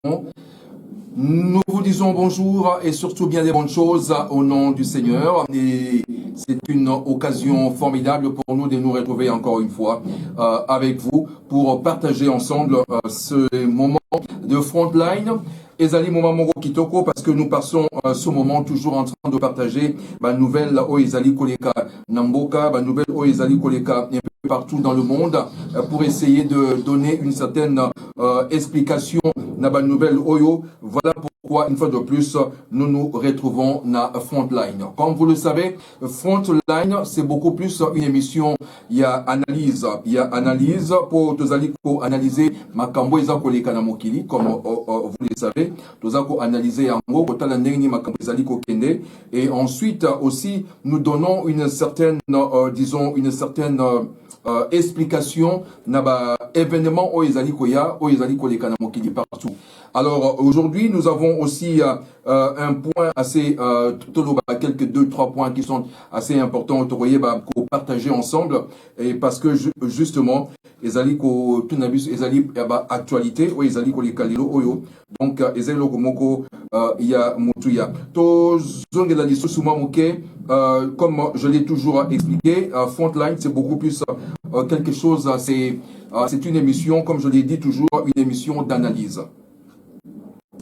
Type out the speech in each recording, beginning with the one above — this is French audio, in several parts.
Nous vous disons bonjour et surtout bien des bonnes choses au nom du Seigneur. Et c'est une occasion formidable pour nous de nous retrouver encore une fois avec vous pour partager ensemble ce moment de frontline. Ezali moment moko kitoko parce que nous passons ce moment toujours en train de partager nouvelles o ezali koleka namboka, nouvelles o ezali koleka un peu partout dans le monde pour essayer de donner une certaine explication na ba nouvelle oyo. Voilà pourquoi une fois de plus nous nous retrouvons na Frontline. Comme vous le savez, Frontline c'est beaucoup plus une émission. Il y a analyse pour tozali ko analyser makambo eza koleka na mokili comme vous le savez. Tozako analyser yango kotala ndenge makambo ezali kokende et ensuite aussi nous donnons une certaine disons une certaine explication na ba événement o ezali koya o ezali koleka na mokili partout. Alors aujourd'hui nous avons aussi un point assez quelques 2-3 points qui sont assez importants qu'on partager ensemble et parce que justement ezali ko tunabus ezali actualité o ezali koleka lelo oyo donc ezali lokomoko ya mutuya to zongela lisusu moke comme je l'ai toujours expliqué. Frontline c'est beaucoup plus quelque chose, c'est une émission, comme je l'ai dit toujours, une émission d'analyse.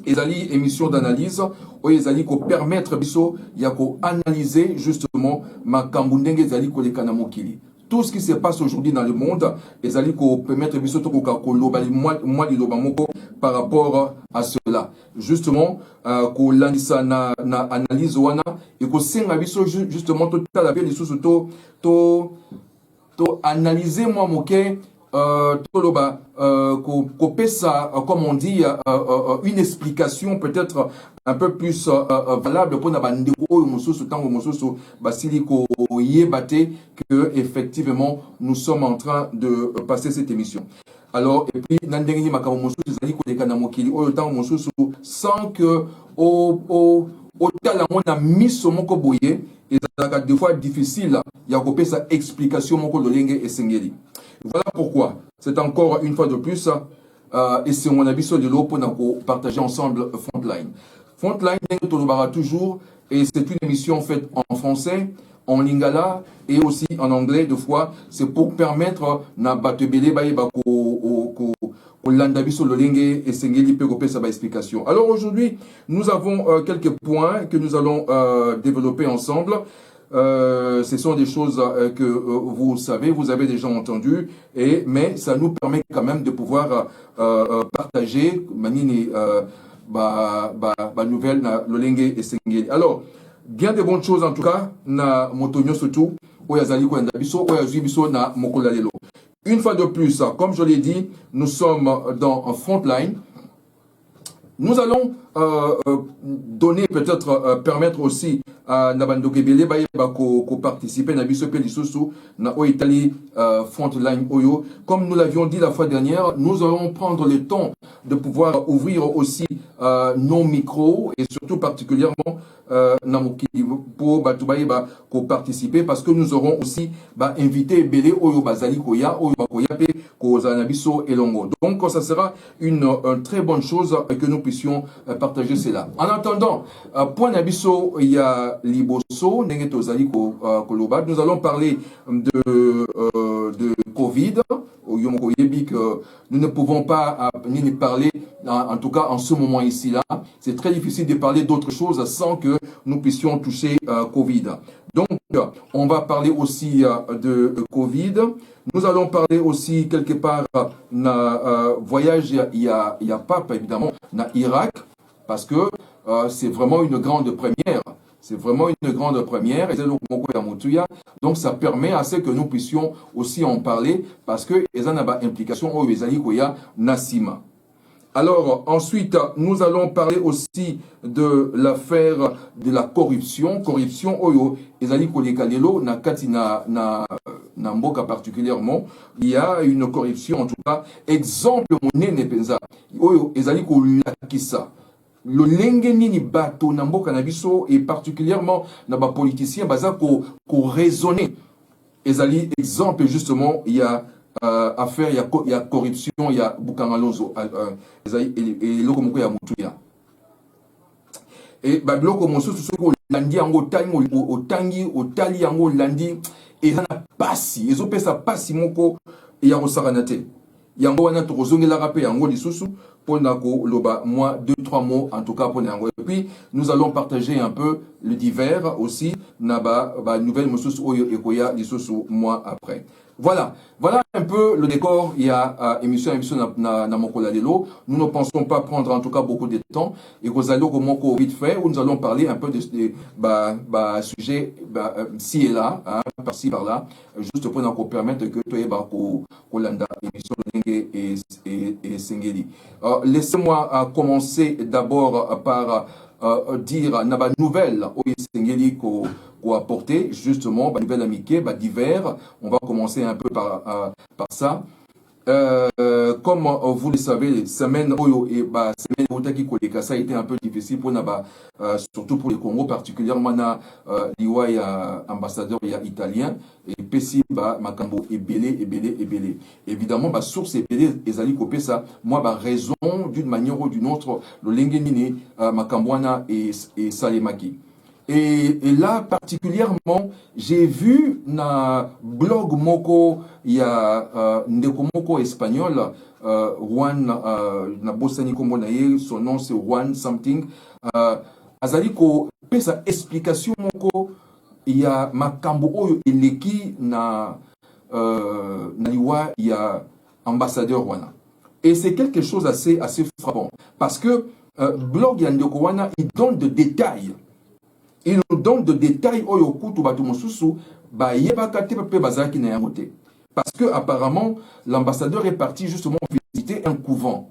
Ezali émission d'analyse, ou ezali ko permettre biso ya ko analyser justement makambo ndenge ezali ko lekana mokili. Tout ce qui se passe aujourd'hui dans le monde, ezali ko permettre biso to ko loba moi liloba moko par rapport à cela. Justement ko landisa na analyse wana et ko senga biso justement to tala bien lisusu to analyser moi moke toloba kopesa comme on dit une explication peut-être un peu plus valable pour na bandeko oyo mosusu tango mosusu basili ko yebate que effectivement nous sommes en train de passer cette émission. Alors et puis nandenge makambo mosusu zali ko leka na mokili oyo tango mosusu sans que au tala mona miso moko boye ezalaka des fois difficile ya kopesa explication moko lolenge esengeli. Voilà pourquoi c'est encore une fois de plus et c'est mon avis sur le lot pour partager ensemble Frontline. Frontline toujours et c'est une émission faite en français, en lingala et aussi en anglais deux fois. C'est pour permettre na batebele ba ko landabiso lolenge et sengeli pe kopesa ba explication. Alors aujourd'hui, nous avons quelques points que nous allons développer ensemble. Ce sont des choses que vous savez, vous avez déjà entendu, mais ça nous permet quand même de pouvoir partager manini nouvelle na lolenge et sengeli. Alors, bien de bonnes choses en tout cas na motonyo surtout oyazali ko ndabiso oyazui biso na mokolalelo. Une fois de plus, comme je l'ai dit, nous sommes dans Frontline. Nous allons donner peut-être permettre aussi à Nabando Gebele ko participer na biso pe lisusu na o Italie Frontline Oyo. Comme nous l'avions dit la fois dernière, nous allons prendre le temps de pouvoir ouvrir aussi nos micros et surtout particulièrement pour ko participer parce que nous aurons aussi invité Belé Oyo Bazali Koya Oyo Bakoya pe ko Zanabiso Elongo. Donc ça sera une très bonne chose que nous puissions partager cela. En attendant, point Nabiso il y a Liboso Nengeto Zali Koloba. Nous allons parler de Covid. Nous ne pouvons pas ni parler, en tout cas en ce moment ici-là. C'est très difficile de parler d'autre chose sans que nous puissions toucher Covid. Donc, on va parler aussi de Covid. Nous allons parler aussi quelque part voyage, il y a pas évidemment, na Irak, parce que c'est vraiment une grande première. C'est vraiment une grande première. Donc ça permet à ce que nous puissions aussi en parler parce que les implications au Nassima. Alors ensuite nous allons parler aussi de l'affaire de la corruption. Corruption oyo ezali kolekalelo na katina na mboka particulièrement. Il y a une corruption en tout cas. Exemple monene penza oyo ezali kolakisa. Le lenge nini bato na mboka na biso et particulièrement na ba politiciens baza ko raisonner ezali exemple justement il y a affaire, il y a corruption, il y a Bukangalonzo, et Lokomoko ya Mutuya. Et biloko mosusu soki olandi yango otali yango olandi eza na pasi ezopesa pasi moko ya kosakana te yango wana tokozongelaka mpe yango lisusu mpona koloba moi 2-3 mots en tout cas mpona yango. Et puis nous allons partager un peu le divers aussi na nouvelle mosusu oyo ekoya lisusu mois après. Voilà un peu le décor. Il y a émission na Mokola Lelo. Nous ne pensons pas prendre en tout cas beaucoup de temps. Et vous allez au Moko vite fait où nous allons parler un peu de sujets ci et là, hein, par-ci par-là, juste pour nous permettre que tu aies Kolanda émission et Sengeli. Laissez-moi commencer d'abord par dire naba nouvelle au Sengeli ou apporter justement nouvelle amitié, divers. On va commencer un peu par ça. Comme vous le savez, semaine Oyo et semaine Otaki Koleka, ça a été un peu difficile pour surtout pour le Congo, particulièrement na liwa ambassadeur italien et Pessi Makambo et belé. Évidemment, source et belé ezali kopé ça. Moi, raison d'une manière ou d'une autre, le Lengenine Makambwana et Salemaki. Et là, particulièrement, j'ai vu na blog moko, il y a ndeko moko espagnol, Juan, na bosani kombo na ye, son nom c'est Juan something, azali ko pesa explication moko, il y a makambo oyo eleki na liwa, il y a ambassadeur wana. Et c'est quelque chose assez frappant, parce que blog ya ndeko wana, il donne de détails. Il nous donne de détails parce que apparemment l'ambassadeur est parti justement visiter un couvent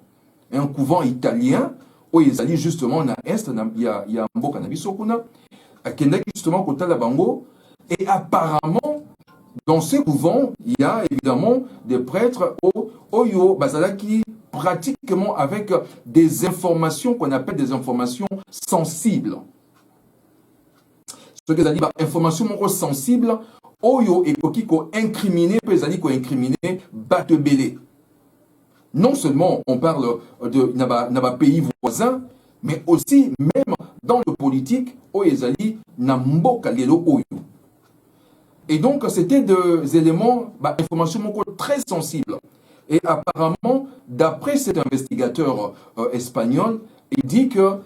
italien où ils allaient justement na est il y a un beau cannabis sokuna justement côté la bango et apparemment dans ce couvent il y a évidemment des prêtres oyo bazalaki pratiquement avec des informations qu'on appelle des informations sensibles. Ce que ça dit, information sensible, oyo et ko incriminé, peut incriminer Batebele. Non seulement on parle de naba pays voisins, mais aussi même dans le politique, oyezali namboka lelo oyo. Et donc c'était des éléments, information très sensibles. Et apparemment, d'après cet investigateur espagnol, il dit que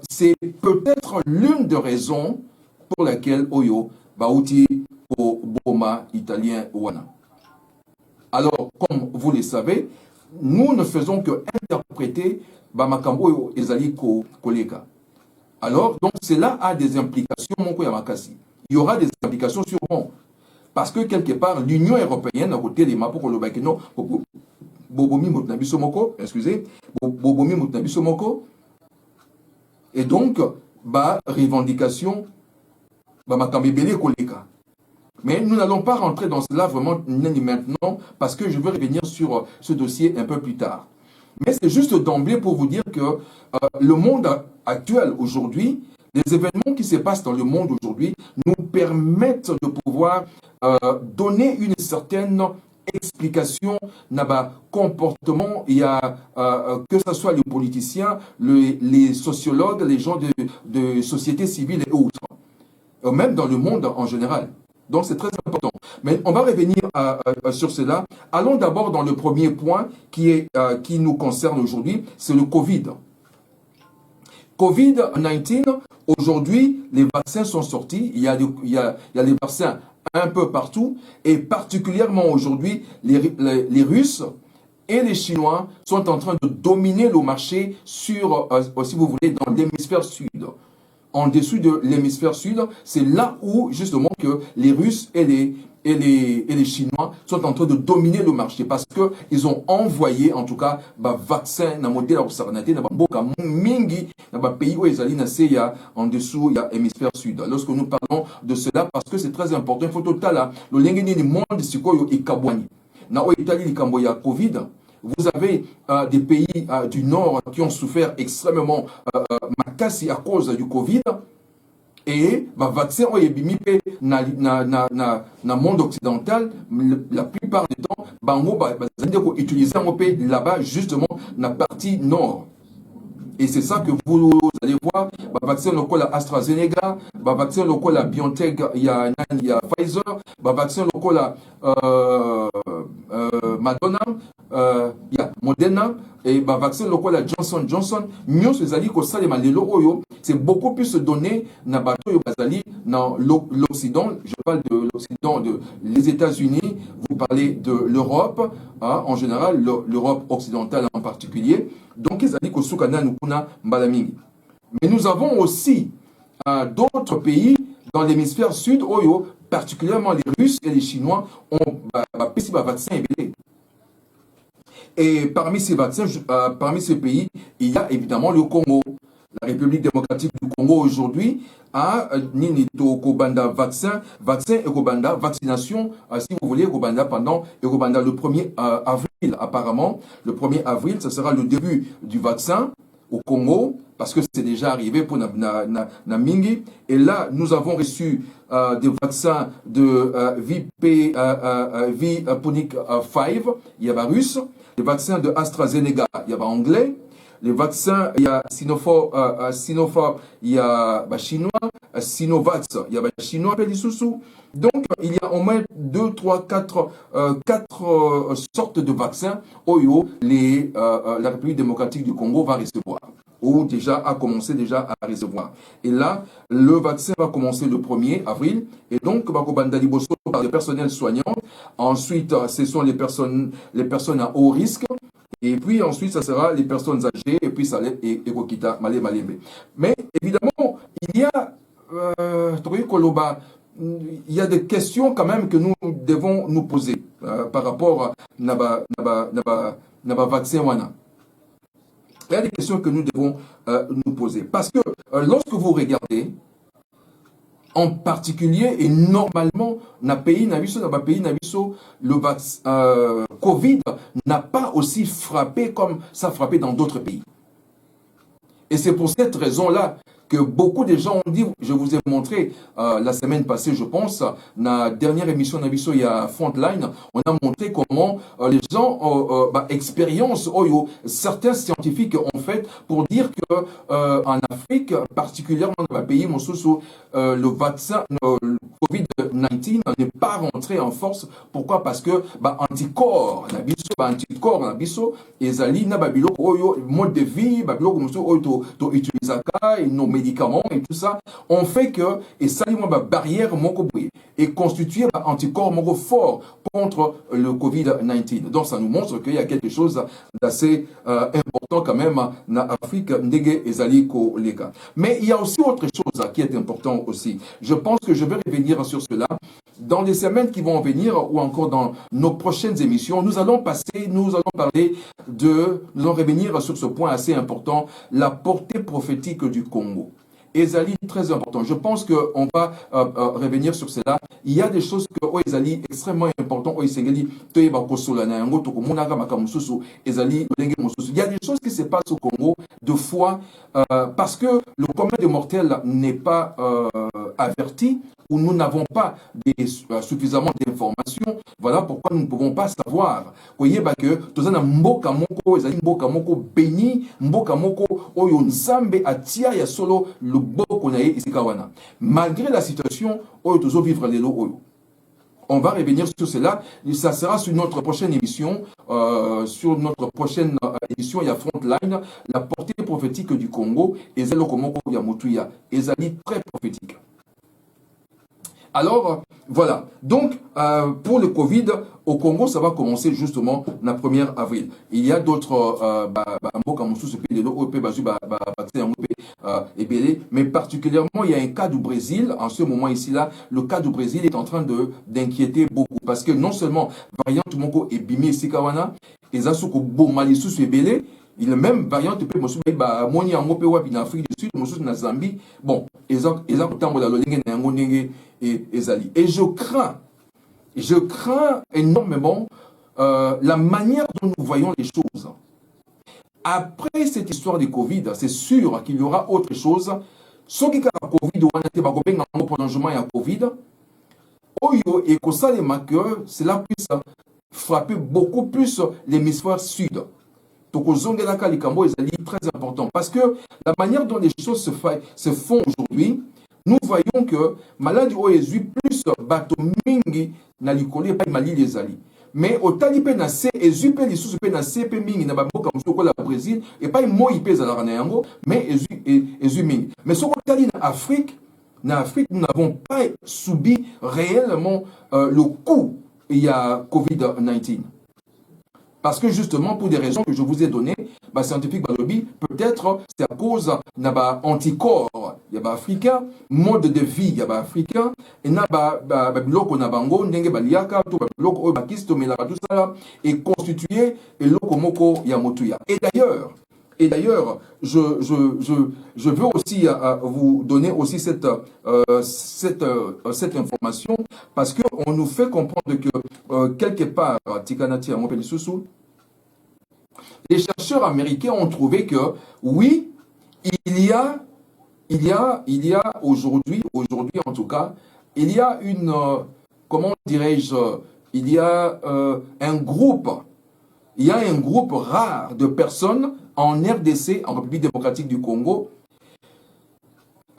c'est peut-être l'une des raisons pour laquelle Oyo Baouti au Boma italien Wana. Alors, comme vous le savez, nous ne faisons que interpréter Bamakambo et Ezali Koleka. Alors, donc cela a des implications, Moko Yamakasi. Il y aura des implications sûrement. Parce que quelque part, l'Union européenne, à côté des Mapo Kolobakeno, Bobomi Mutnabisomoko, excusez, Bobomi Mutnabisomoko, et donc, revendication. Mais nous n'allons pas rentrer dans cela vraiment maintenant parce que je veux revenir sur ce dossier un peu plus tard. Mais c'est juste d'emblée pour vous dire que le monde actuel aujourd'hui, les événements qui se passent dans le monde aujourd'hui nous permettent de pouvoir donner une certaine explication n'a comportement. Il y a que ce soit les politiciens, les sociologues, les gens de société civile et autres. Même dans le monde en général. Donc c'est très important. Mais on va revenir sur cela. Allons d'abord dans le premier point qui nous concerne aujourd'hui, c'est le Covid. Covid-19, aujourd'hui, les vaccins sont sortis. Il y a les vaccins un peu partout. Et particulièrement aujourd'hui, les Russes et les Chinois sont en train de dominer le marché sur, si vous voulez, dans l'hémisphère sud. En dessous de l'hémisphère sud, c'est là où justement que les Russes et les Chinois sont en train de dominer le marché parce que ils ont envoyé en tout cas vaccin na modèle obsarnaté na boka mingi na pays où ils allaient en dessous il y a l'hémisphère sud. Lorsque nous parlons de cela parce que c'est très important, il faut total le lengeni du monde sikoyo et kabwani. Na o Italie likambo ya Covid. Vous avez des pays du Nord qui ont souffert extrêmement makasi à cause du Covid. Et le vaccin na monde occidental, la plupart du temps, ils utilisent là-bas justement la partie nord. Et c'est ça que vous allez voir, le vaccin local AstraZeneca, le vaccin local BioNTech, il y a Pfizer, le vaccin local Madonna, il y a Moderna, et le vaccin local Johnson Johnson. Nous, c'est beaucoup plus donné dans l'Occident. Je parle de l'Occident, les États-Unis, vous parlez de l'Europe, hein, en général, l'Europe occidentale en particulier. Donc, mais nous avons aussi d'autres pays dans l'hémisphère sud, particulièrement les Russes et les Chinois, ont un vaccin. Et parmi ces vaccins, parmi ces pays, il y a évidemment le Congo. La République démocratique du Congo aujourd'hui a Ninito Kobanda vaccin et Kobanda vaccination, si vous voulez, Kobanda pendant le 1er avril apparemment. Le 1er avril, ce sera le début du vaccin au Congo, parce que c'est déjà arrivé pour Mingi. Et là, nous avons reçu des vaccins de Viponic 5, il y a russe, des vaccins de AstraZeneca, il y a anglais. Les vaccins, il y a Sinopharm, il y a chinois, Sinovac, il y a chinois, donc il y a au moins 2, 3, 4 sortes de vaccins la République démocratique du Congo va recevoir, ou déjà a commencé déjà à recevoir. Et là, le vaccin va commencer le 1er avril, et donc par le personnel soignant. Ensuite, ce sont les personnes à haut risque. Et puis ensuite, ça sera les personnes âgées, et puis ça et Rokita, Malé Malembe. Mais évidemment, il y a des questions quand même que nous devons nous poser par rapport à Naba vaccin wana. Il y a des questions que nous devons nous poser. Parce que lorsque vous regardez, en particulier et normalement, le vaccin Covid n'a pas aussi frappé comme ça a frappé dans d'autres pays. Et c'est pour cette raison-là que beaucoup de gens ont dit, je vous ai montré la semaine passée, je pense, dans la dernière émission d'Abisso, il y a Frontline, on a montré comment les gens expérimentent, certains scientifiques ont fait pour dire que en Afrique, particulièrement dans le pays, le vaccin, le Covid-19 n'est pas rentré en force. Pourquoi? Parce que anticorps, et zali na babilo mode de vie, babilo to utilisaka et nos médicaments et tout ça, on fait que et ça barrière moko et constituer anticorps moko fort contre le Covid-19. Donc ça nous montre qu'il y a quelque chose d'assez important quand même en Afrique ndege et zali ko lega. Mais il y a aussi autre chose qui est important aussi. Je pense que je vais revenir sur cela dans les semaines qui vont venir ou encore dans nos prochaines émissions. Nous allons parler nous allons revenir sur ce point assez important, la portée prophétique du Congo. Ezali, très important. Je pense qu'on va revenir sur cela. Il y a des choses que Ezali extrêmement important. Il y a des choses qui se passent au Congo de fois parce que le commun des mortels n'est pas averti ou nous n'avons pas suffisamment d'informations. Voilà pourquoi nous ne pouvons pas savoir. Vous voyez que tout ça mboka moko ezali mboka moko béni, mboka moko oyo nzambe atia ya solo le boko na ye isika wana. Malgré la situation oyo tozo vivre lelo oyo. On va revenir sur cela. Ça sera sur notre prochaine émission. Sur notre prochaine émission, il y a Frontline, la portée prophétique du Congo. Ezelo komoko ya mutuya. Ezali très prophétique. Alors, voilà. Donc, pour le Covid, au Congo, ça va commencer justement le 1er avril. Il y a d'autres mais particulièrement, il y a un cas du Brésil. En ce moment ici, là, le cas du Brésil est en train d'inquiéter beaucoup. Parce que non seulement, variant Moko et Bimi Sikawana, et Zasuko Bomalisus et Belé, il y a même variant de Moni en Afrique du Sud, en Zambie. Bon, et je crains énormément la manière dont nous voyons les choses. Après cette histoire de Covid, c'est sûr qu'il y aura autre chose. soki kaka Covid wana te bakobenga ngo prolongement ya Covid, oyo ekosalema que cela puisse frapper beaucoup plus l'hémisphère sud. Tokozongelaka likambo ezali très important parce que la manière dont les choses se font aujourd'hui, nous voyons que maladie oyo ezwi plus bato mingi na likolo epai malili ezali. Mais otali pe na se ezwi pe lisusu pe na se pe mingi na bamboka mosusu kola Brésil epai moi pe ezalaka na yango mais ezwi mingi. Mais soko otali na Afrique, nous n'avons pas subi réellement le coup il y a Covid-19. Parce que justement, pour des raisons que je vous ai données, bah, scientifique Balobi, peut-être c'est à cause d'un anticorps, il y a africain, mode de vie, il y a africain, et il y a bloc on a bango, ndenge baliaka, tout bloc o bakisto melara tout ça est constitué et lokomoko yamotuya. Et d'ailleurs, je veux aussi vous donner aussi cette information parce qu'on nous fait comprendre que quelque part, Tikanati les chercheurs américains ont trouvé que oui, il y a aujourd'hui en tout cas, il y a une, comment dirais-je, il y a un groupe rare de personnes en RDC, en République démocratique du Congo.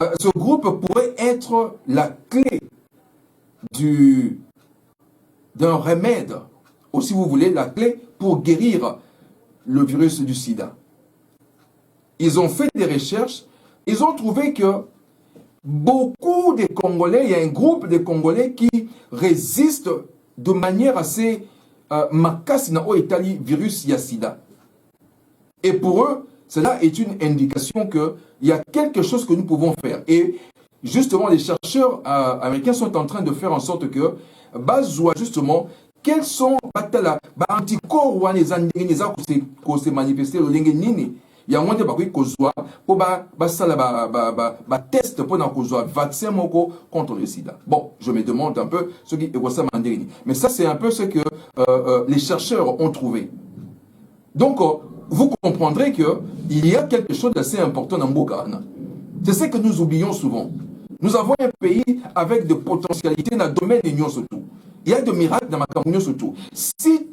Ce groupe pourrait être la clé d'un remède, ou si vous voulez, la clé pour guérir le virus du sida. Ils ont fait des recherches, ils ont trouvé que beaucoup de Congolais, il y a un groupe de Congolais qui résistent de manière assez makasi na o Italie virus ya sida. Et pour eux, cela est une indication qu'il y a quelque chose que nous pouvons faire. Et justement, les chercheurs américains sont en train de faire en sorte que, justement, quels sont les anticorps ou les anticorps qui se manifestent au nini. Il y a un moment pour test pour un vaccin contre le sida. Bon, je me demande un peu ce qui est ça mandarini. Mais ça, c'est un peu ce que les chercheurs ont trouvé. Donc, vous comprendrez qu'il y a quelque chose d'assez important dans Mbokana. C'est ce que nous oublions souvent. Nous avons un pays avec de potentialités dans le domaine de l'Union surtout. Il y a des miracles dans ma communion surtout. Si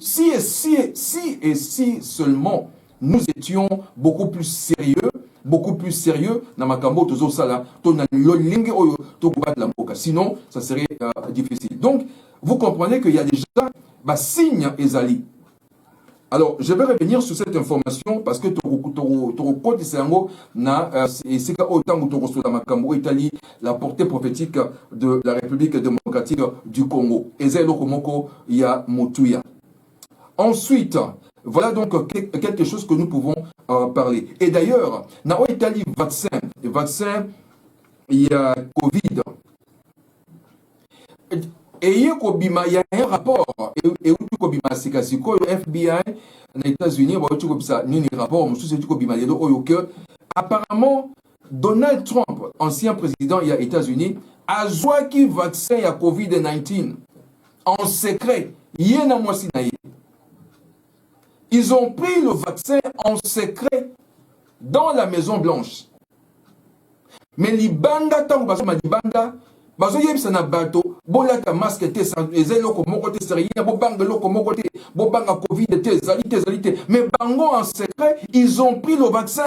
seulement nous étions beaucoup plus sérieux dans ma cambo tozo sala, sinon ça serait difficile. Donc, vous comprenez qu'il y a déjà signes ezali. Alors, je vais revenir sur cette information parce que la portée prophétique de la République démocratique du Congo. Ensuite, voilà donc quelque chose que nous pouvons parler. Et d'ailleurs, dans l'Italie, vaccin, il y a Covid. Et il y a un rapport, et le FBI, les États-Unis, apparemment, Donald Trump, ancien président des États-Unis, a joué le vaccin à Covid-19 en secret. Ils ont pris le vaccin en secret dans la Maison Blanche. Mais les bandas, bazo yebisa na bato bolaka masque te ezelo moko te serien bobanga loko moko te bobanga Covid te ezali te mais bango en secret ils ont pris le vaccin.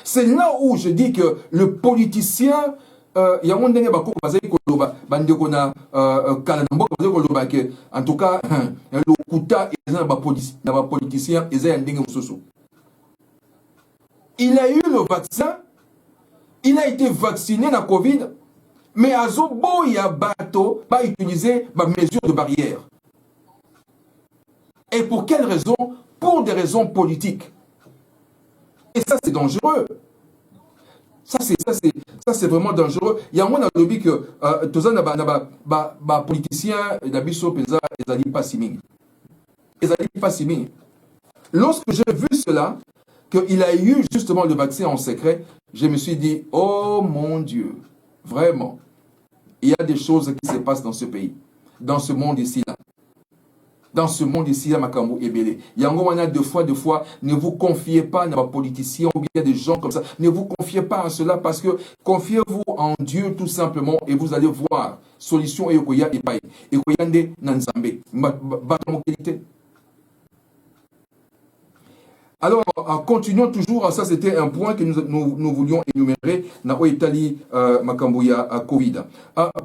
C'est là où je dis que le politicien ya ndenge bako bazali koloba bandeko na kala na mboka bazali koloba ke en tout cas le kuta ezana ba politicien ezali ndenge mususu. Il a eu le vaccin. Il a été vacciné dans Covid, mais Azobo y a bateau va utiliser ma mesure de barrière. Et pour quelles raisons? Pour des raisons politiques. Et ça, c'est dangereux. Ça, c'est vraiment dangereux. Il y a un lobby que tous les politiciens d'Abisso Pesa, ils n'allaient pas s'y. Lorsque j'ai vu cela, qu'il a eu justement le vaccin en secret, je me suis dit, oh mon Dieu, vraiment, il y a des choses qui se passent dans ce pays, dans ce monde ici-là. Dans ce monde ici, il y a Makambo et Bélé. Il y a deux fois, ne vous confiez pas à des politiciens ou bien des gens comme ça. Ne vous confiez pas à cela parce que confiez-vous en Dieu tout simplement et vous allez voir solution et Okoya et Paye. Et Okoyande Nanzambe. Qualité. Alors, continuons toujours, ça c'était un point que nous voulions énumérer dans l'Italie, Makambuya, Covid.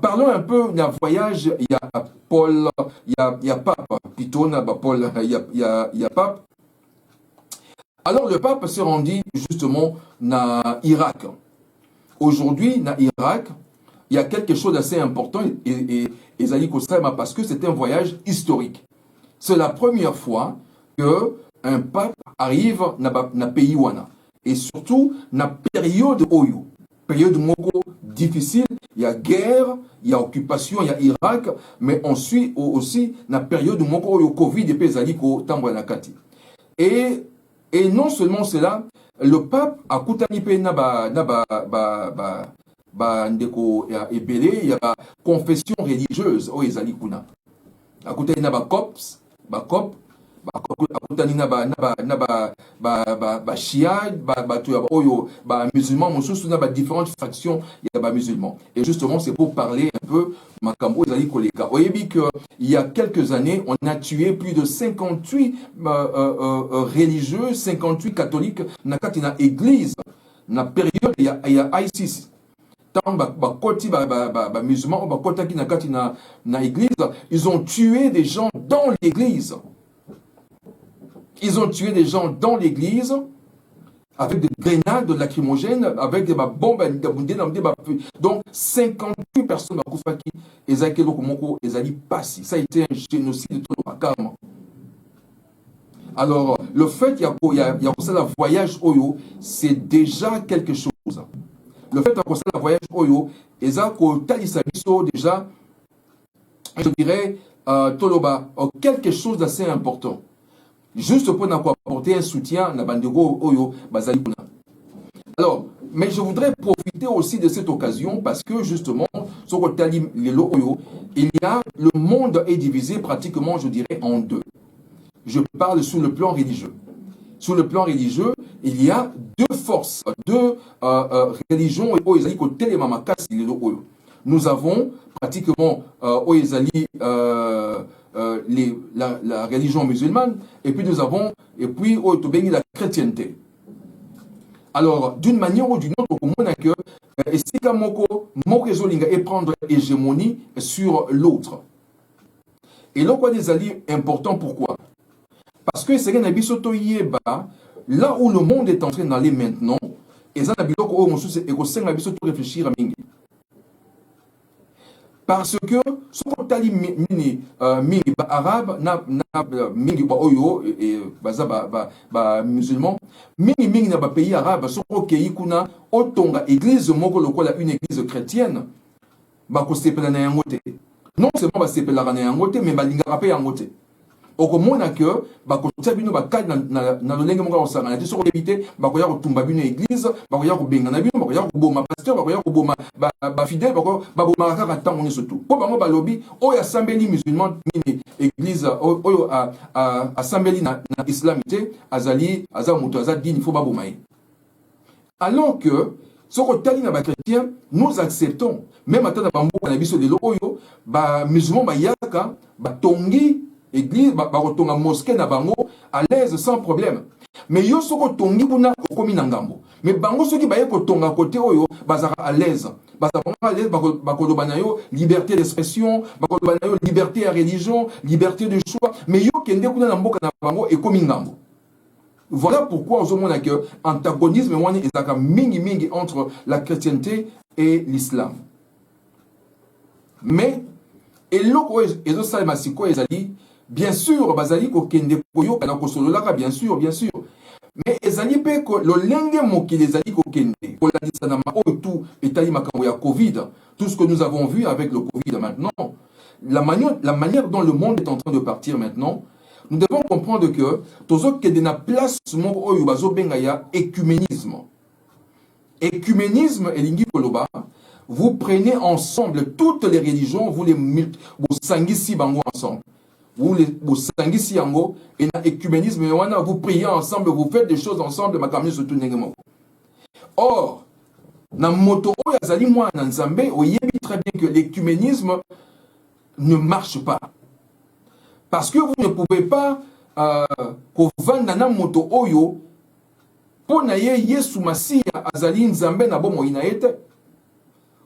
Parlons un peu d'un voyage, il y a Paul, il y a Pape, Pitona, Paul, il y a Pape. Alors le Pape se rendit justement dans Irak. Aujourd'hui, dans Irak, il y a quelque chose d'assez important, et Zali Kosama, parce que c'est un voyage historique. C'est la première fois que un pape arrive dans le pays wana. Et surtout, dans la période Oyo. Période moko difficile, il y a guerre, il y a occupation, il y a Irak, mais on suit aussi dans la période moko Oyo Covid et Pezali ko tambwa nakati. Et non seulement cela, le pape a koutani pe ndeko ebele, il y a confession religieuse o ezali kuna. A koutani na cops, cop musulmans, différentes factions, il y a musulmans. Et justement, c'est pour parler un peu, il y a quelques années, on a tué plus de 58 religieux, 58 catholiques, dans la église, dans la période, il y a ISIS. Musulmans, dans l'église, ils ont tué des gens dans l'église. Ils ont tué des gens dans l'église avec des grenades lacrymogènes, avec des bombes, donc 58 personnes ça a été un génocide de tout le karma. Alors, le fait qu'il y a un voyage Oyo, c'est déjà quelque chose. Le fait qu'il y a un voyage Oyo, déjà, je dirais, quelque chose d'assez important. Juste pour apporter un soutien à Bandego Oyo Bazalipuna. Alors, mais je voudrais profiter aussi de cette occasion parce que justement, sur il y a, le monde est divisé pratiquement, je dirais, en deux. Je parle sur le plan religieux. Sur le plan religieux, il y a deux forces, deux religions. Nous avons pratiquement Oyezali, la religion musulmane, et puis nous avons, la chrétienté. Alors, d'une manière ou d'une autre, on a que et prendre hégémonie sur l'autre. Et là, quoi des alliés importants, pourquoi? Parce que c'est là où le monde est en train d'aller maintenant, et ça, réfléchir à Mingi. Parce que ce qu'on a dit mingi arabe mingi oyo et musulman mingi na pays arabe ce qu'on a kuna otonga église moko lokola une église chrétienne ba ko sepela na yangote non seulement ba sepela na yangote mais ba linga pe yangote okomona que ba ko tabino ba kadi na lolenge moko osanga na tiso ko éviter ba ko ya ko tumba bino église ba ko ya ko benga na bino ba ko ya ko boma pasteur ba ko ya ko boma ba fidèle ba ko ba boma ka tango surtout ko bango ba lobi o ya sambeli musulman mini église oyo a sambeli na islamité azali azamuto azadini faut ba boma. Alors que ce que tali na ba chrétien nous acceptons même atana bambo na biso de oyo ba musulman ba yaka ba tongi église, barotonga mosquée na bango à l'aise sans problème. Mais yo soko tongi kuna okomi na ngambo. Mais bango soki baye ko tonga côté oyo bazara à l'aise. Bazara à l'aise bakoloba na yo liberté d'expression, bakoloba na yo liberté à religion, liberté de choix. Mais yo kende kuna na mboka na bango ekomi ngambo. Voilà pourquoi on a que antagonisme wani ezaka mingi entre la chrétienté et l'islam. Mais et loko ezo salma siko ezali bien sûr, bazali ko kende koyo kana ko sololaka bien sûr. Mais ezali pe ko lo lenge moki les ali ko kende. Ko la disana ma tout etali makambo ya Covid. Tout ce que nous avons vu avec le Covid maintenant, la manière dont le monde est en train de partir maintenant, nous devons comprendre que tozo kende na place mo oyo bazo benga ya écuménisme. Écuménisme elingi koloba, vous prenez ensemble toutes les religions, vous sangisi bango ensemble. vous sangisi yango, et dans l'écuménisme, vous priez ensemble, vous faites des choses ensemble, ma kamine surtout n'engemo. Or, dans moto yazali moi dans Nzambe, on très bien que l'écuménisme ne marche pas. Parce que vous ne pouvez pas vendre dans moto oyo pour naye Yesu Masiya azali Nzambe na bomo inaete.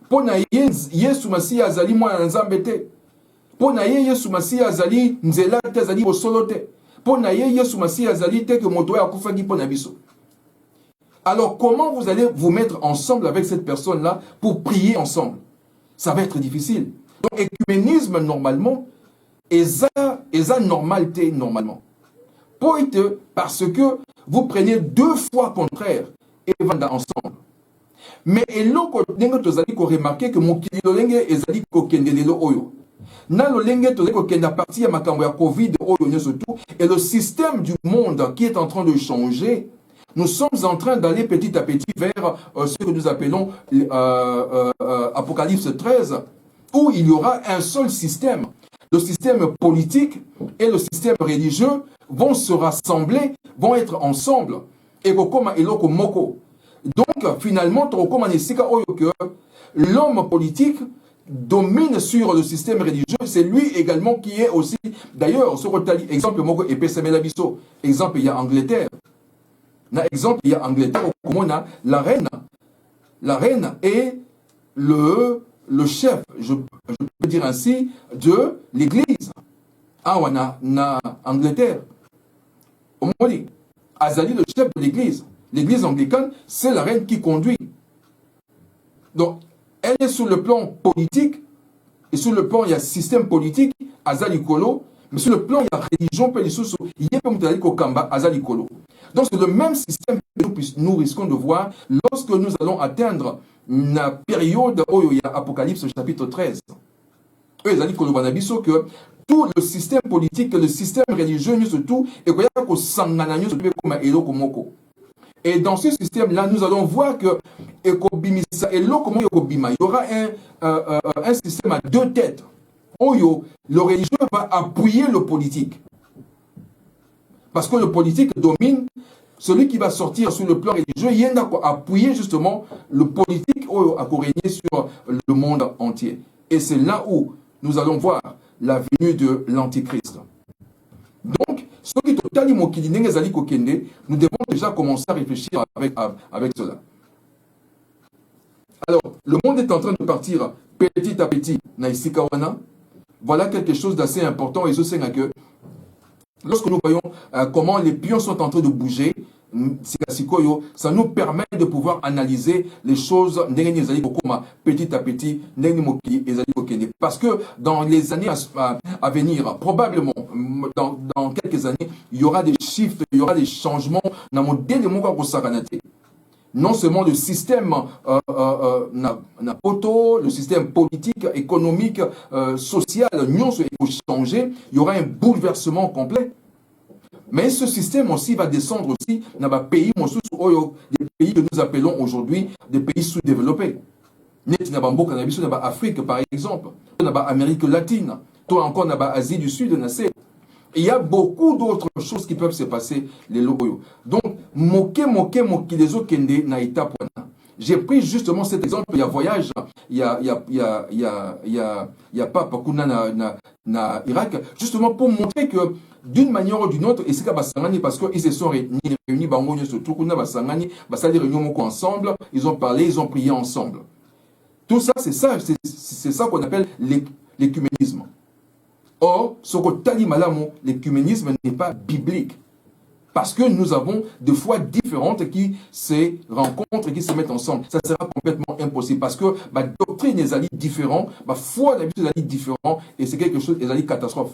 Pour naye Yesu Masiya azali moi dans Nzambe te. Pour naye Yesu Masiya azali nzela te azali bosolo te. Pour naye Yesu Masiya azali te que moto ya kufaki pour na biso. Alors, comment vous allez vous mettre ensemble avec cette personne-là pour prier ensemble? Ça va être difficile. Donc, écuménisme, normalement, est la normalité, normalement. Parce que vous prenez deux fois contraires et vous allez ensemble. Mais vous allez remarquer que mon kilolenge est allé kokendelo oyo. Na lo lenge to zeko kenda partie ya makambo ya Covid oyo surtout et le système du monde qui est en train de changer. Nous sommes en train d'aller petit à petit vers ce que nous appelons Apocalypse 13, où il y aura un seul système. Le système politique et le système religieux vont se rassembler, vont être ensemble. Et donc, finalement, l'homme politique domine sur le système religieux. C'est lui également qui est aussi... D'ailleurs, exemple, exemple, il y a Angleterre. Par exemple, il y a Angleterre, la reine est le chef, je peux dire ainsi, de l'église. Na Angleterre. Azali, le chef de l'église. L'église anglicane, c'est la reine qui conduit. Donc, elle est sur le plan politique, et sur le plan, il y a système politique, Azali Kolo, mais sur le plan, il y a religion, Azali Kolo. Donc, c'est le même système que nous risquons de voir lorsque nous allons atteindre la période où il y a Apocalypse chapitre 13. Eux, ils ont dit que tout le système politique, le système religieux, surtout, et dans ce système-là, nous allons voir que il y aura un système à deux têtes. Le religieux va appuyer le politique. Parce que le politique domine, celui qui va sortir sur le plan religieux, il va appuyer justement le politique à régner sur le monde entier. Et c'est là où nous allons voir la venue de l'Antichrist. Donc, ce qui nous devons déjà commencer à réfléchir avec cela. Alors, le monde est en train de partir petit à petit. Voilà quelque chose d'assez important et je sais que lorsque nous voyons comment les pions sont en train de bouger, ça nous permet de pouvoir analyser les choses petit à petit. Parce que dans les années à venir, probablement dans quelques années, il y aura des shifts, il y aura des changements dans mon modèle de non seulement le système le système politique, économique, social, il faut changer, il y aura un bouleversement complet. Mais ce système aussi va descendre aussi dans les pays, des pays que nous appelons aujourd'hui des pays sous-développés. Dans l'Afrique, par exemple, dans l'Amérique latine, toi encore dans l'Asie du Sud, il y a beaucoup d'autres choses qui peuvent se passer les locaux. Donc, j'ai pris justement cet exemple, il y a voyage, il y a pas na Irak, justement pour montrer que d'une manière ou d'une autre, et c'est parce qu'ils se sont réunis ensemble, ils ont parlé, ils ont prié ensemble. Tout ça, c'est ça qu'on appelle l'écuménisme. Or, l'écuménisme n'est pas biblique. Parce que nous avons des foi différentes qui se rencontrent et qui se mettent ensemble. Ça sera complètement impossible. Parce que ma doctrine est différente, ma foi est différente, et c'est quelque chose qui est catastrophe.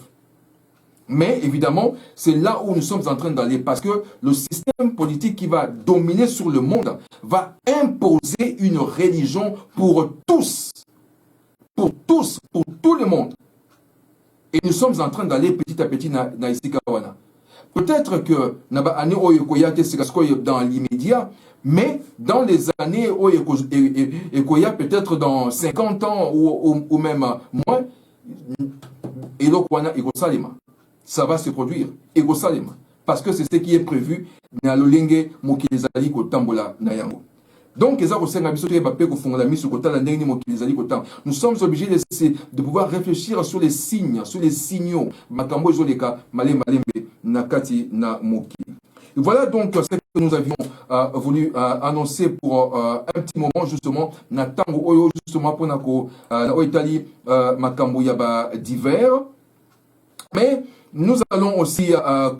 Mais évidemment, c'est là où nous sommes en train d'aller. Parce que le système politique qui va dominer sur le monde va imposer une religion pour tous. Pour tous, pour tout le monde. Et nous sommes en train d'aller petit à petit dans Isikawana. Peut-être que dans l'immédiat, mais dans les années peut-être dans 50 ans ou même moins, ça va se produire. Égosalem. Parce que c'est ce qui est prévu. Donc, nous sommes obligés de pouvoir réfléchir sur les signes, sur les signaux. Voilà donc ce que nous avions voulu annoncer pour un petit moment, justement, justement pour Italie, Makambo Yaba d'hiver. Mais nous allons aussi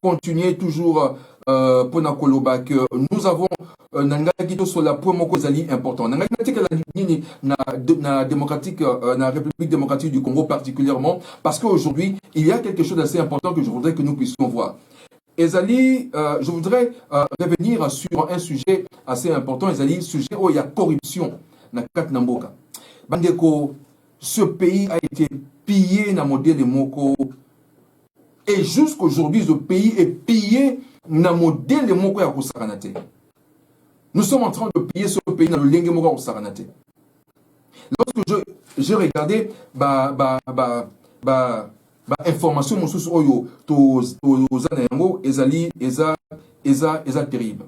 continuer toujours pour Nakoloba que nous avons sur la point important. Na démocratique, na République démocratique du Congo particulièrement, parce qu'aujourd'hui, il y a quelque chose d'assez important que je voudrais que nous puissions voir. Ezali, je voudrais revenir sur un sujet assez important. Ezali, sujet où il y a corruption. Bandeko, ce pays a été pillé dans le modèle de Moko. Et jusqu'aujourd'hui, ce pays est pillé dans le modèle de Moko ya Kosaranate. Nous sommes en train de piller ce pays dans le Lenge Moko Kosaranate. Lorsque j'ai regardé information mosusu oyo to zanango ezali eza terrible.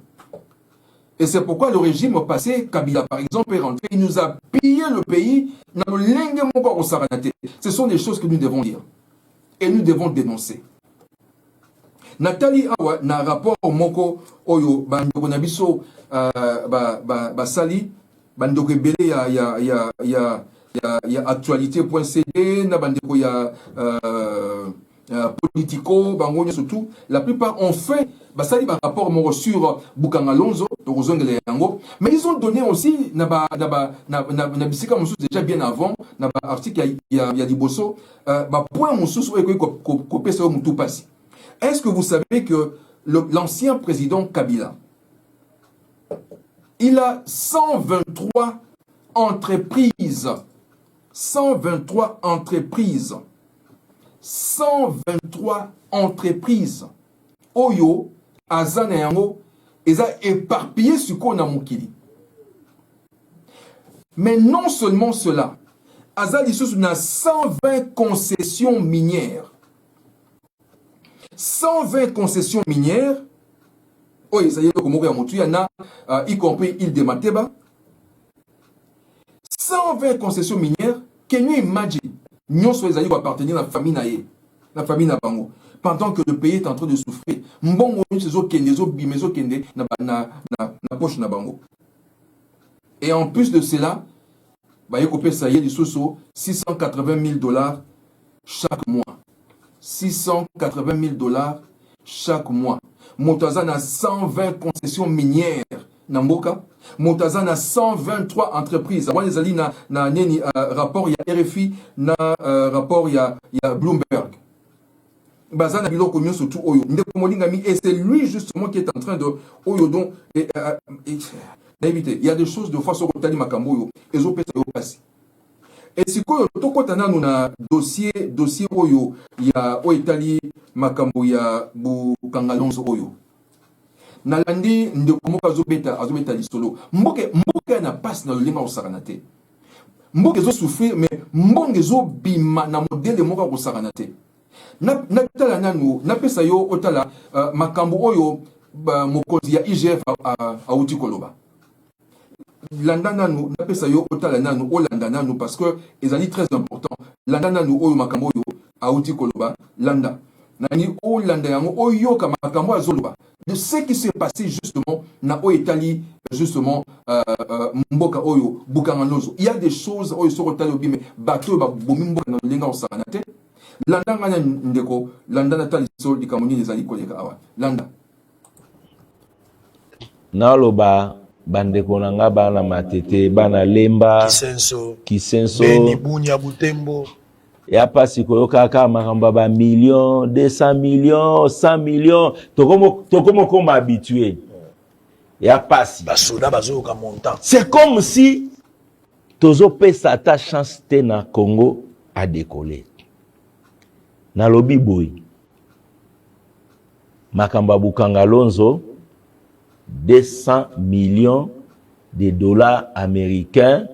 Et c'est pourquoi le régime passé, Kabila par exemple, est rentré, il nous a pillé le pays dans le Lenge Moko Kosaranate. Ce sont des choses que nous devons dire et nous devons dénoncer. Nathalie Awa na rapport moko oyo bandoko na biso sali bandoko ebele ya actualité.cd na bandeko ya politico bango surtout la plupart ont fait basali ba rapport moko sur Bukanga Lonzo tozongele yango, mais ils ont donné aussi na bisika mususu déjà bien avant na ba article ya liboso ba point mususu ko pesa yo mutu pasi. Est-ce que vous savez que l'ancien président Kabila, il a 123 entreprises, 123 entreprises, 123 entreprises, Oyo, Azanayango, ils ont éparpillé sur Kona Mukili. Mais non seulement cela, Azali a 120 concessions minières. 120 concessions minières, y compris l'île de Mateba. 120 concessions minières, can you imagine, nous sommes appartenir à la famille Naye, la famille Nabango, pendant que le pays est en train de souffrir. Et en plus de cela, $680,000 chaque mois. $680,000 chaque mois. Montazan a 120 concessions minières. Namboka. Montazan a 123 entreprises. Avant les alliés, na rapport, il y a RFI, na rapport, il y a Bloomberg. Bazana biloko nyo surtout Oyo. Et c'est lui justement qui est en train de Oyo donc il y a des choses de fois sur le Makamboyo. Et zo pesa yo passi. Et si quoi tokotana na dossier Oyo, il y a Italie Makambo ya Bukanga Lonzo Oyo. Nalandi ndekomoka azobeta lisolo. Mboke na passe na lenga osaranate. Mboke zo souffrir mais mbonge zo bima na modèle moka osaranate. Na tala nanu na pesa yo otala Makambo Oyo mokonzi ya IGF a uti koloba. Landa nanu na pesa yo otala nanu olanda nanu parce que ezali très important. Landa nanu Oyo Makambo Oyo a uti koloba landa. Nani olanda yango Oyo ka Makambo azoloba. De ce qui s'est passé justement na Italie justement mboka Oyo Bukanga Lonzo. Il y a des choses Oyo sur otala obi mais bato ba bomi mboka na lenga osaranate. Landa ngana ndeko landa natali sol dikamoni ezali koleka awa. Landa. Naloba bandeko nanga bana matete bana lemba kisenso Beni Bunya Butembo ya pasi koyoka ka makamba ba millions 200 millions 100 millions tokomo comme habitué ya pasi basoda bazoka montant. C'est comme si tozo pesa ta chance te na Congo à décoller na lobi boy makamba Bukanga Lonzo 200 millions de dollars américains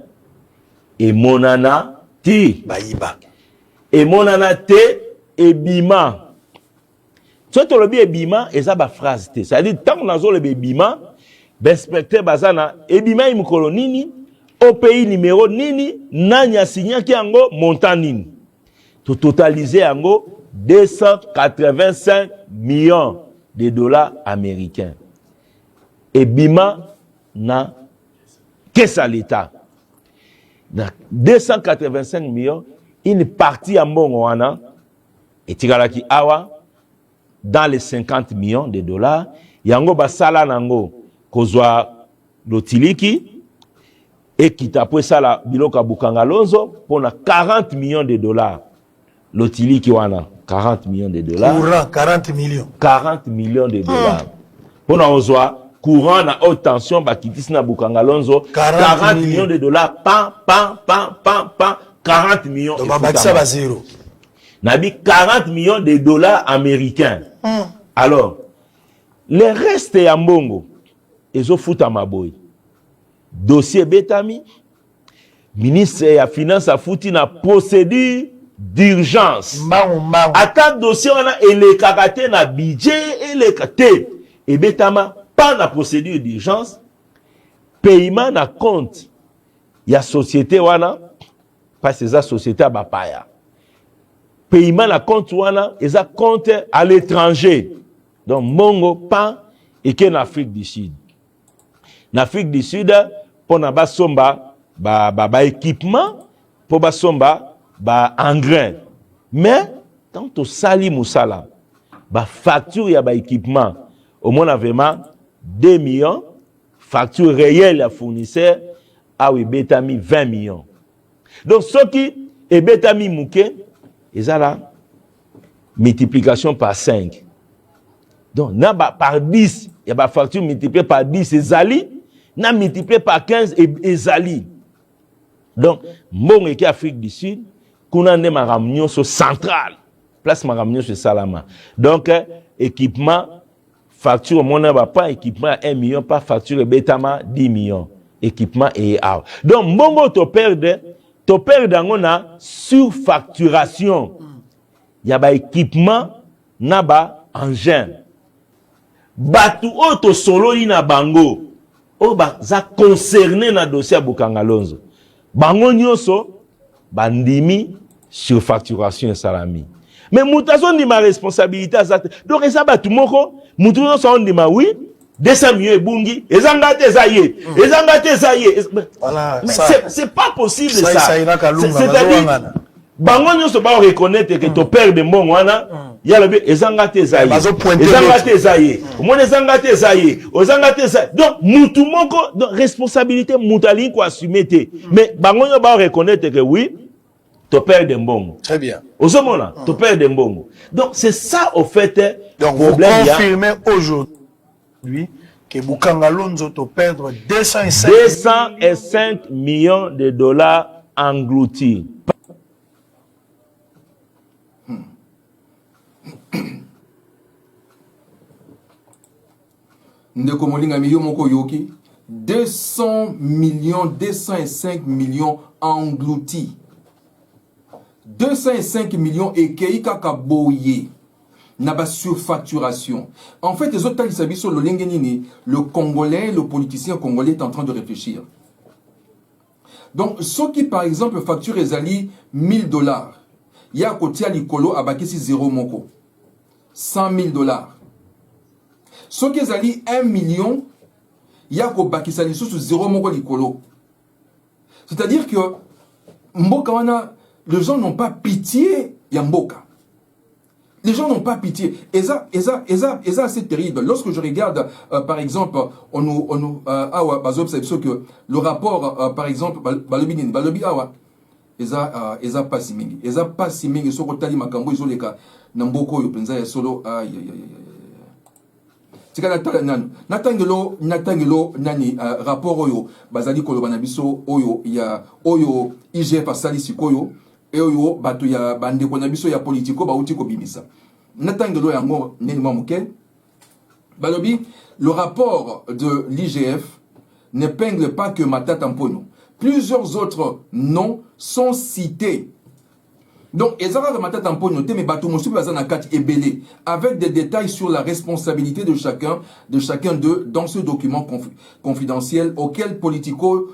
et monana ti Baïba et monana te et bima soit tu le bima et ça ba phrase te ça dit tant qu'on a le bima inspecteur bazana et bima il mukolo nini au pays numéro nini nanya signa ki ango montant nini tout totaliser ango 285 millions de dollars américains et bima na qu'est-ce à l'état 285 millions une partie à Mongoana et Tigalaki Awa dans les 50 millions de dollars yango basala nango kozwa lotiliki et qui tapwe sala biloka bukangalonzo pour 40 millions de dollars lotiliki wana 40 millions de dollars Courant, 40 millions. 40 millions de dollars pour na ozwa courant na haute tension bakitis na bukangalonzo 40 millions de dollars pam 40 millions donc babakisa ba zéro nabi 40 millions de dollars américains alors le reste ya mbongo ezo futa maboy dossier betami ministre ya finance a futi na procédure d'urgence ata dossier wana elekaka te na budget eleka te et betama pas la procédure d'urgence paiement na compte ya société wana parce que ça société à bapaya paiement na compte wana eza compte à l'étranger donc mongo pas et que en Afrique du Sud en Afrique du Sud pour na basomba ba équipement pour basomba ba engrais mais tant to sali musala ba facture ya ba équipement au moins vraiment 2 millions, facture réelle à fournisseur, ah oui, betami 20 millions. Donc, ce qui est betami mouké, ils ont la multiplication par 5. Donc, par 10, il y a la facture multipliée par 10, et Zali, n'a multiplié par 15, et Zali. Donc, mon équipe Afrique du Sud, qu'on a ma ramion sur centrale, place ma ramion sur Salama. Donc, équipement, facture, mon n'a pas équipement 1 million, pas facture betama 10 millions. Équipement et out. Donc, mon to perdre on a surfacturation. Il y a équipement, naba engin. Batu auto solo ina bango. O ba za concerné na dossier Bukangalonzo. Bango nyoso bandimi surfacturation salami. Mais mutation ni ma responsabilité à ça. Donc ça ba tout moko, mutation ça on dit ma oui, 200 millions bungi, ezangate zaye, ezangate zaye. Voilà, c'est pas possible ça. C'est-à-dire bango nyoso ba reconnaître que ton père de mbongo wana ya lobi ezangate zaye. Ezangate zaye. Mon ezangate zaye, ezangate zaye. Donc mutu moko donc responsabilité mutali ko assumer te. Mais bango nyoso ba reconnaître que oui, ton père de mbongo. Très bien. Osomona, ton père de mbongo. Donc c'est ça au fait donc vous confirmez aujourd'hui que Bukangalonzo te perdre 205 millions de dollars engloutis. Ndeko molinga miyo moko yoki 205 millions engloutis. 205 millions et keika kaboye n'a pas surfacturation. En fait, les autres talisabis sur le Lengenini, le Congolais, le politicien congolais est en train de réfléchir. Donc, ceux qui, par exemple, facturent Ezali $1000, il y a à côté à l'Ikolo à Bakisi 0 moko. $100,000. Ceux qui Ezali 1 million, il y a à Bakisali sous 0 moko l'Ikolo. C'est-à-dire que Mboka wana, les gens n'ont pas pitié Yamboka. Les gens n'ont pas pitié. Et ça c'est terrible. Lorsque je regarde, par exemple, que le rapport, par exemple, Balobi Awa, Eza pas simingi. Eza pas simingi. So kotali makambo izoleka namboko yo penza ya solo. Aïe aïe aïe. Tika natangelo nani rapport oyo bazali kolobana biso oyo ya oyo IGF asali sikoyo. Et oyo bato ya bande ko na biso ya politiko ba uti ko bimisa natangelo yango neni mamuke balobi le rapport de l'IGF n'épingle pas que Matata Mpono, plusieurs autres noms sont cités Donc, Ezara Ramata Tampo noté, mais Bato Mosubi Bazanakat est belé, avec des détails sur la responsabilité de chacun d'eux dans ce document confidentiel auquel Politico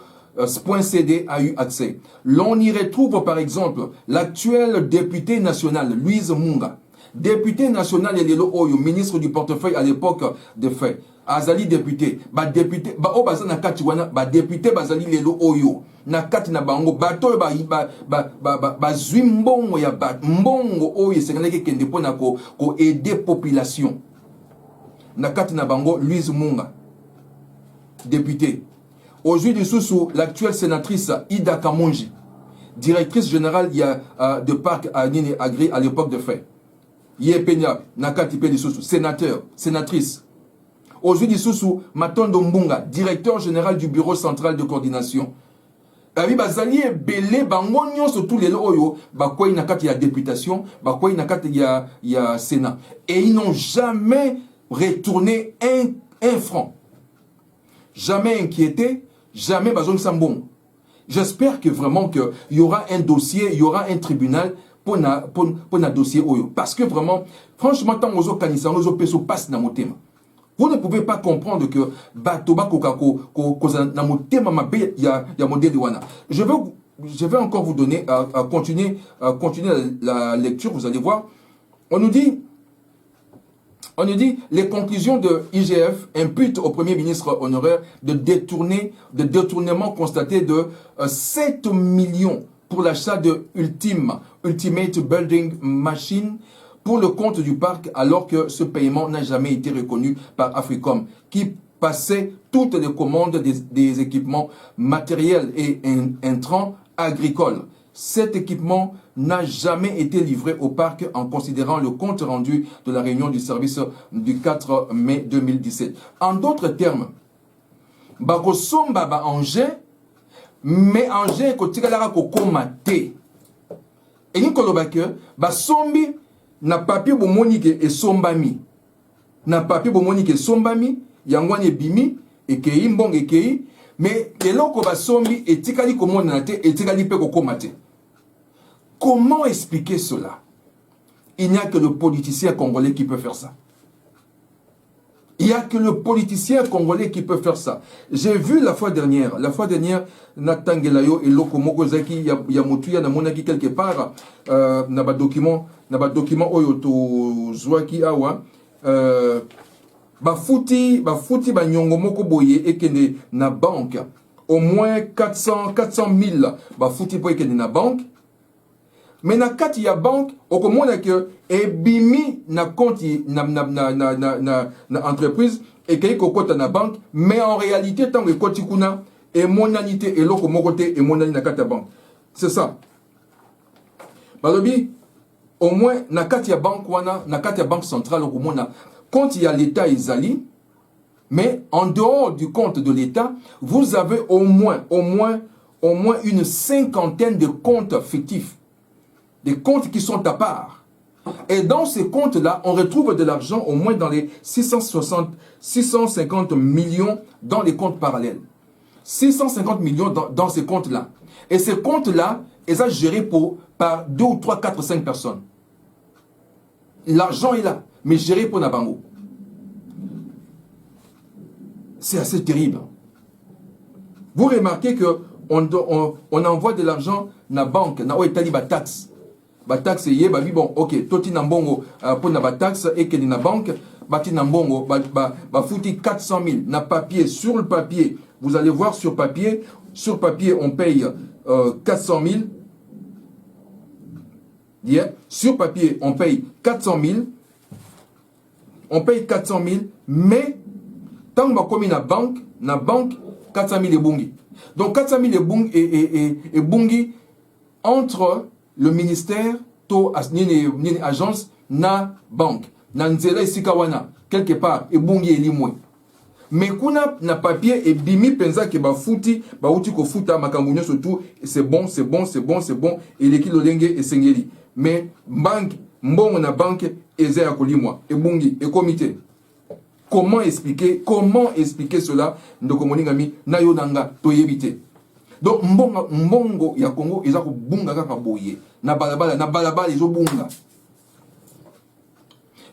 .cd a eu accès. L'on y retrouve par exemple l'actuel député national, Louise Munga, député national et Lelo Oyo, ministre du portefeuille à l'époque de fait. Azali député, député, député Bazali Lelo Oyo. Na kati na bango bato zwi mbongo ya mbongo oyo esengelaki kende mpona ko aider population na kati na bango Louise Munga député. Aujourd'hui sous l'actuelle sénatrice Ida Kamonji, directrice générale de parc Nini Agri à l'époque de fait. Yepenya na kati pe sous sénateur, sénatrice. Aujourd'hui sous Matondo Mbunga, directeur général du bureau central de coordination. Abi bazali belé bango nyonso tous les oyo bakwa inakati ya députation bakwa inakati ya sénat et ils n'ont jamais retourné un franc, jamais inquiété, jamais bazon sambon. J'espère que vraiment que il y aura un dossier, il y aura un tribunal pour na dossier oyo parce que vraiment franchement tant ozo kanisa ozo peso passe na motema. Vous ne pouvez pas comprendre que Batoba Kokako na motema mabe ya modèle wana. Je vais encore vous donner continuer la lecture, vous allez voir. On nous dit les conclusions de IGF imputent au Premier ministre honoraire de détournement constaté de 7 millions pour l'achat de Ultimate Building Machine pour le compte du parc, alors que ce paiement n'a jamais été reconnu par Africom, qui passait toutes les commandes des équipements matériels et intrants agricoles. Cet équipement n'a jamais été livré au parc en considérant le compte rendu de la réunion du service du 4 mai 2017. En d'autres termes, Bakosomba ba Angers, mais Angers kotikala ko komate. Et ni kolobake ba sombi na papier bomonique et sombami. Na papier bomonique et sombami, yangwane bimi, ekei mbong ekei, mais eloko ba sombi etikali komona na te, etikali pe kokomate. Comment expliquer cela? Il n'y a que le politicien congolais qui peut faire ça. Il n'y a que le politicien congolais qui peut faire ça. J'ai vu la fois dernière, Natangelayo et Lokomoko Zaki, Yamutuya, Namonaki quelque part, Naba document Oyoto Zwaki Awa, Bafuti Nyongo Moko Boye ekende na banque, au moins 400 000 Bafuti po ekende na banque. Mais na kati ya banque, okomona que ebimi na compte na entreprise et kei kokota na banque, mais en réalité tant que koti kuna et monalité et loko mokote et monali na kati ya banque. C'est ça. Balobi au moins na kati ya banque wana, na kati ya banque centrale okomona compte ya l'état ezali, mais en dehors du compte de l'état, vous avez au moins une cinquantaine de comptes fictifs. Des comptes qui sont à part. Et dans ces comptes-là, on retrouve de l'argent au moins dans les 650 millions dans les comptes parallèles. 650 millions dans ces comptes-là. Et ces comptes-là, ils sont gérés par 2 ou 3, 4, 5 personnes. L'argent est là, mais géré pour Nabango. C'est assez terrible. Vous remarquez que on envoie de l'argent na banque, na oetali ba taxe. Ba taxe yé ba bon OK, toti na mbongo pour na ba taxe et que na banque, bati na mbongo ba fouti 400 000 na papier. Sur le papier, vous allez voir sur papier on paye 400 000. Yeah. Sur papier on paye 400 000. On paye 400 000, mais tant que commis na banque 400 000 est bungi. Donc 400 000 est bungi entre le ministère, to ni agence, na banque. Na nzela isikawana, quelque part, et bungi elimwe. Mais kuna na papier et bimi penza ke ba futi, ba uti ko futa makambo surtout, c'est bon, et l'équilibre lenge et sengeli. Mais banque, mbongo na banque, eze ya kolimwa, et bungi, et comité. Comment expliquer cela? Ndokomoningami, nayo nanga, to yebite. Donc mbongo ya Congo eza ko bunga kaka boye na balabala ezo bunga.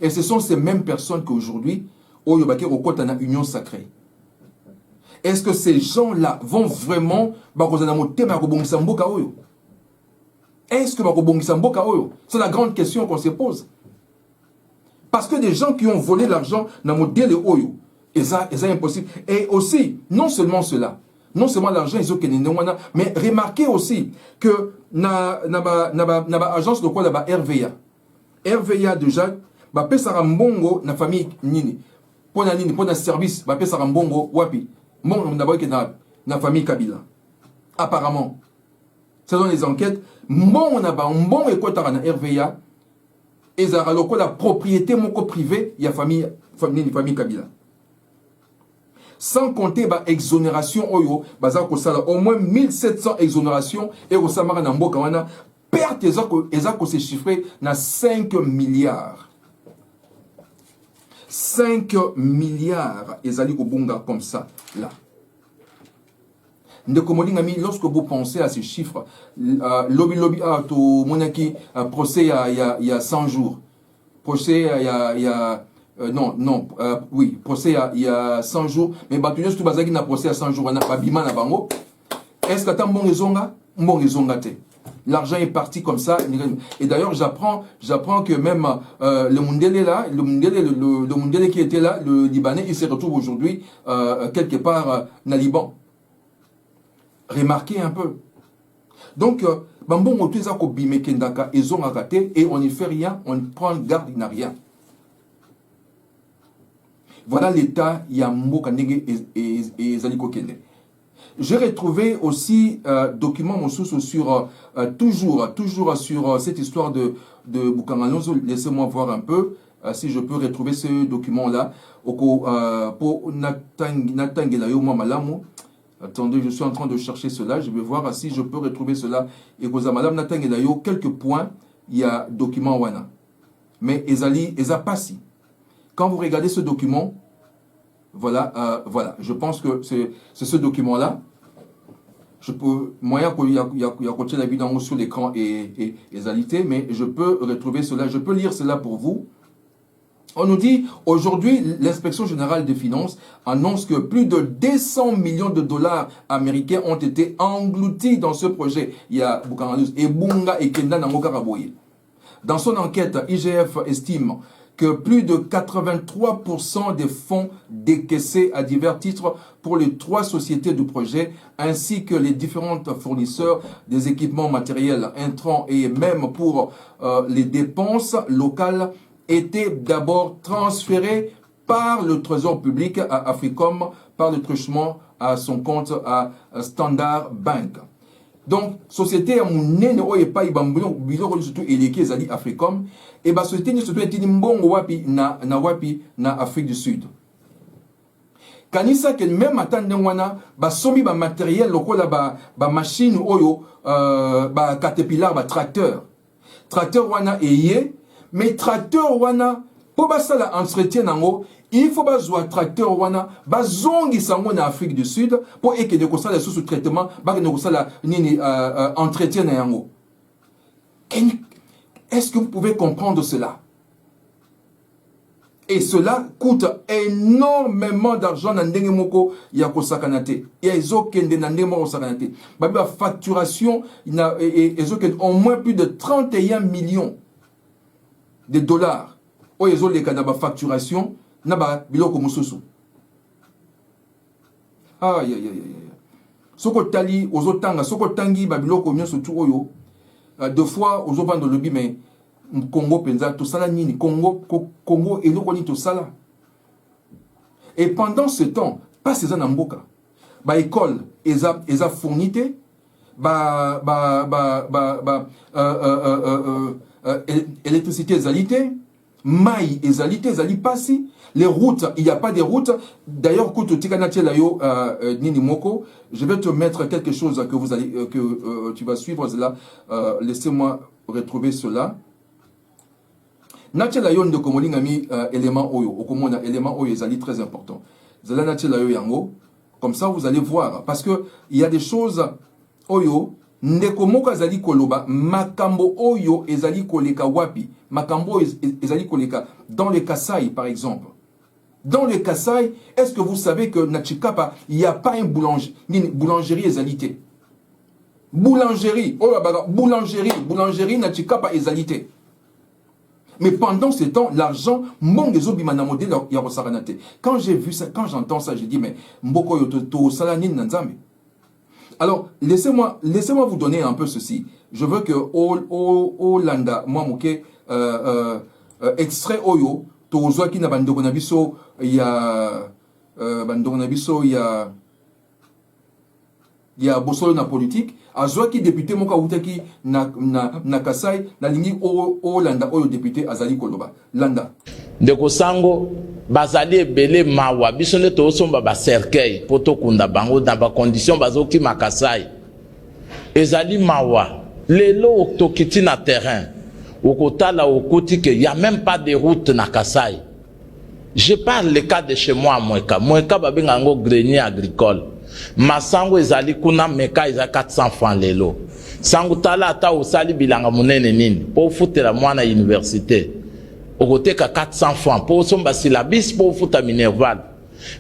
Et ce sont ces mêmes personnes qu'aujourd'hui oyo baki okota na union sacrée. Est-ce que ces gens-là vont vraiment bakozana motema ya kobongisa mboka oyo? Est-ce que bakobongisa mboka oyo? C'est la grande question qu'on se pose. Parce que des gens qui ont volé l'argent na modèle oyo, et ça impossible. Et aussi, non seulement cela, non seulement l'argent ils ont mais remarquez aussi que na agence de quoi là-bas RVA déjà ba pesa mbongo na famille nini pona service ba pesa mbongo wapi mbongo d'abord que na famille Kabila apparemment selon les enquêtes mbongo na ba mbongo ekotaka na RVA ezara lokola propriété moko privée ya famille Kabila. Sans compter ba exonération oyo baza ko sala au moins 1700 exonérations et ko samara na mboka wana perte ezako se chiffrer na 5 milliards. 5 milliards ezali ko bunga comme ça là. Lorsque vous pensez à ces chiffres, lobby to monaki procès il y a 100 jours. Procès procès il y a 100 jours, mais batunios tout bazaki na procès à 100 jours na babima na bango. Est-ce que t'as bon rezonga te? L'argent est parti comme ça. Et d'ailleurs, j'apprends que même le Mundele qui était là, le Libanais, il se retrouve aujourd'hui quelque part na Liban. Remarquez un peu. Donc, bambon otuza ko bime kendaka ezonga te et on n'y fait rien, on prend garde, il n'a rien. Voilà l'état Yambo Kandenge et Zaliko Kende. J'ai retrouvé aussi documents Moussousou sur toujours sur cette histoire de Bukangalonzo. Laissez-moi voir un peu si je peux retrouver ce document-là. Pour Natangela Yoma Malamu. Attendez, je suis en train de chercher cela. Je vais voir si je peux retrouver cela. Et que Madame Natangela Yo, quelques points, il y a document Wana. Mais Ezali, Ezapasi. Quand vous regardez ce document, voilà, je pense que c'est ce document-là. Je peux, moyen qu'il y a côté la vidéo sur l'écran et alité, mais je peux retrouver cela, je peux lire cela pour vous. On nous dit, aujourd'hui, l'inspection générale des finances annonce que plus de 200 millions de dollars américains ont été engloutis dans ce projet. Il y a Bukangalus et Bunga et Kenda Nangokaraboye. Dans son enquête, IGF estime que plus de 83% des fonds décaissés à divers titres pour les 3 sociétés du projet, ainsi que les différents fournisseurs des équipements matériels intrants et même pour les dépenses locales, étaient d'abord transférés par le Trésor public à Africom, par le truchement à son compte à Standard Bank. Donc, société à mounene o epa ibambulon biloko surtout eleki ezali Africom et ba société ni surtout etini mbongo wapi na Afrique du Sud. Kanisa que même atande wana ba sombi ba matériel lokola ba machine oyo ba caterpillar ba tracteur wana eye mais tracteur wana po ba sala entretien nango il faut bazwa tracteur wana bazongi sango na Afrique du Sud pour eke de kosala sous traitement ba ne kosala nini entretien na yango. Est-ce que vous pouvez comprendre cela? Et cela coûte énormément d'argent na ndenge moko ya kosakana te. Et ezokende na ndenge moko kosakana te. Ba facturation ezokende au moins plus de 31 millions de dollars. O ezoleka na ba facturation na ba biloko mususu. Aïe aïe aïe. Soko tali ozotanga soko tangi ba biloko nyonso tu oyo deux fois ozovanda lobi mais Congo penza to sala nini Congo eloko ni to sala. Et pendant ce temps pas ces na mboka ba école eza fournité électricité ezalité maï ezalité ezali pasi. Les routes, il n'y a pas de routes. D'ailleurs, Nini Moko, je vais te mettre quelque chose que tu vas suivre là. Laissez-moi retrouver cela. Natchela yon de Komolingami élément oyo. Okomona élément oyo ezali très important. Zala Natchela yo yango. Comme ça, vous allez voir. Parce que il y a des choses oyo ndeko moko azali koloba makambo oyo ezali koleka wapi, makambo ezali koleka dans le Kasaï par exemple. Dans le Kasaï, est-ce que vous savez que na Tshikapa, il n'y a pas une boulangerie ezalité? Boulangerie, oh là boulangerie na Tshikapa ezalité. Mais pendant ce temps, l'argent, quand j'ai vu ça, quand j'entends ça, j'ai dit, mais Mboko Yototo Salanin Nanzame. Alors, laissez-moi vous donner un peu ceci. Je veux que Landa, moi, Moké, extrait Oyo, Tozoa qui n'a pas de il y a il y a Bossolo na politique, azwa ki député moka utaki na Kasai na lingi o Landa oyo député azali koloba Landa ndeko sango bazali ebele mawa biso nde tosomba ba cercueil poto kunda bango na ba condition bazoki makasai ezali mawa lelo tokiti na terrain okotala okoti que y a même pas de route na Kasai. Je parle le cas de chez moi à Mweka babenga ngo grenier agricole. Masango ezali kuna meka eza 400 francs lelo. Sango tala ata osali bilanga munene nini po futela mwana université. Okoteka 400 francs po somba syllabus po futa minerval.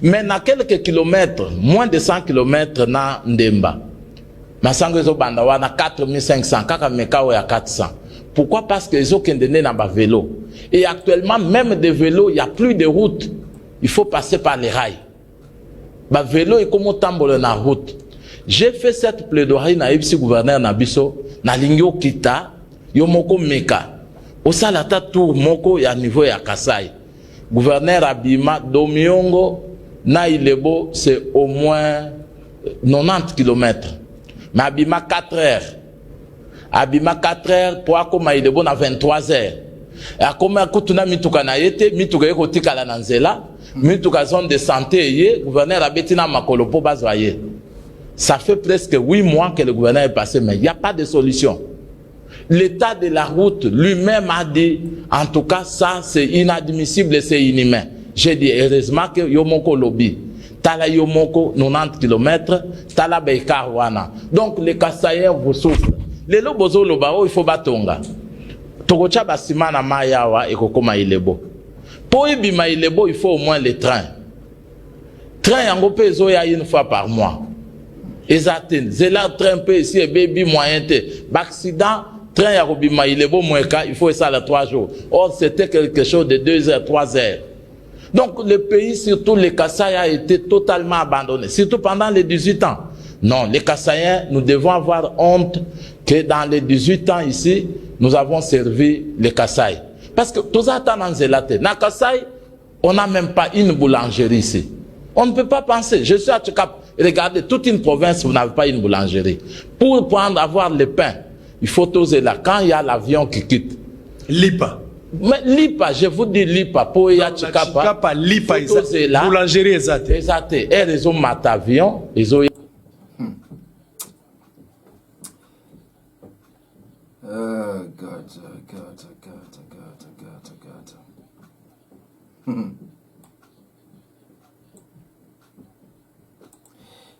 Mais na quelques kilomètres, moins de 100 kilomètres na Ndemba. Masango ezo banda wana 4500 kaka meka ya 400. Pourquoi? Parce que les autres na ba vélo. Et actuellement, même des vélos, il n'y a plus de route. Il faut passer par les rails. Ba vélo est comme tambole na route. J'ai fait cette plaidoirie na ipsi gouverneur na biso na lingyo kita yo moko meka. Osalata tour moko ya niveau ya Kasai. Gouverneur Abima Domiongo na Ilebo c'est au moins 90 km. Mais Abima 4 heures. Abima 4 heures pour akoma Ilebo na 23 heures. Akoma kutuna mituka na yete mituka yeko tikala na nzela. Mituka zone de santé ye gouverneur abetina makolo po bazwaye. Ça fait presque 8 mois que le gouverneur est passé, mais il n'y a pas de solution. L'état de la route lui-même a dit, en tout cas, ça c'est inadmissible et c'est inhumain. J'ai dit, heureusement que Yomoko lobby. Tala Yomoko 90 km, Tala Beikarouana. Donc les Kasaïens vous souffrent. Les lobozo lobao, il faut batonga. Togocha basima na mayawa et kokoma ilebo. Pour ibima ilebo, il faut au moins les trains. Train yango peso ya une fois par mois. Exactement. C'est là train peu ici et baby moyen te. Accident, train ya robima ilebo moeka, il faut ça les 3 jours. Or c'était quelque chose de 2 heures, 3 heures. Donc le pays, surtout les Kasaïs, a été totalement abandonné, surtout pendant les 18 ans. Non, les Kasaïens, nous devons avoir honte que dans les 18 ans ici, nous avons servi les Kasaïs. Parce que tous attendent Zelate. Na Kasaï, on n'a même pas une boulangerie ici. On ne peut pas penser. Je suis à Tchikap. Regardez, toute une province, vous n'avez pas une boulangerie. Pour prendre, avoir le pain, il faut oser là. Quand il y a l'avion qui quitte. Lipa. Mais Lipa, je vous dis Lipa. Pour y a Tchikapa. Lipa, boulangerie exacte. Exact. Et ils ont mat avion, ils ont.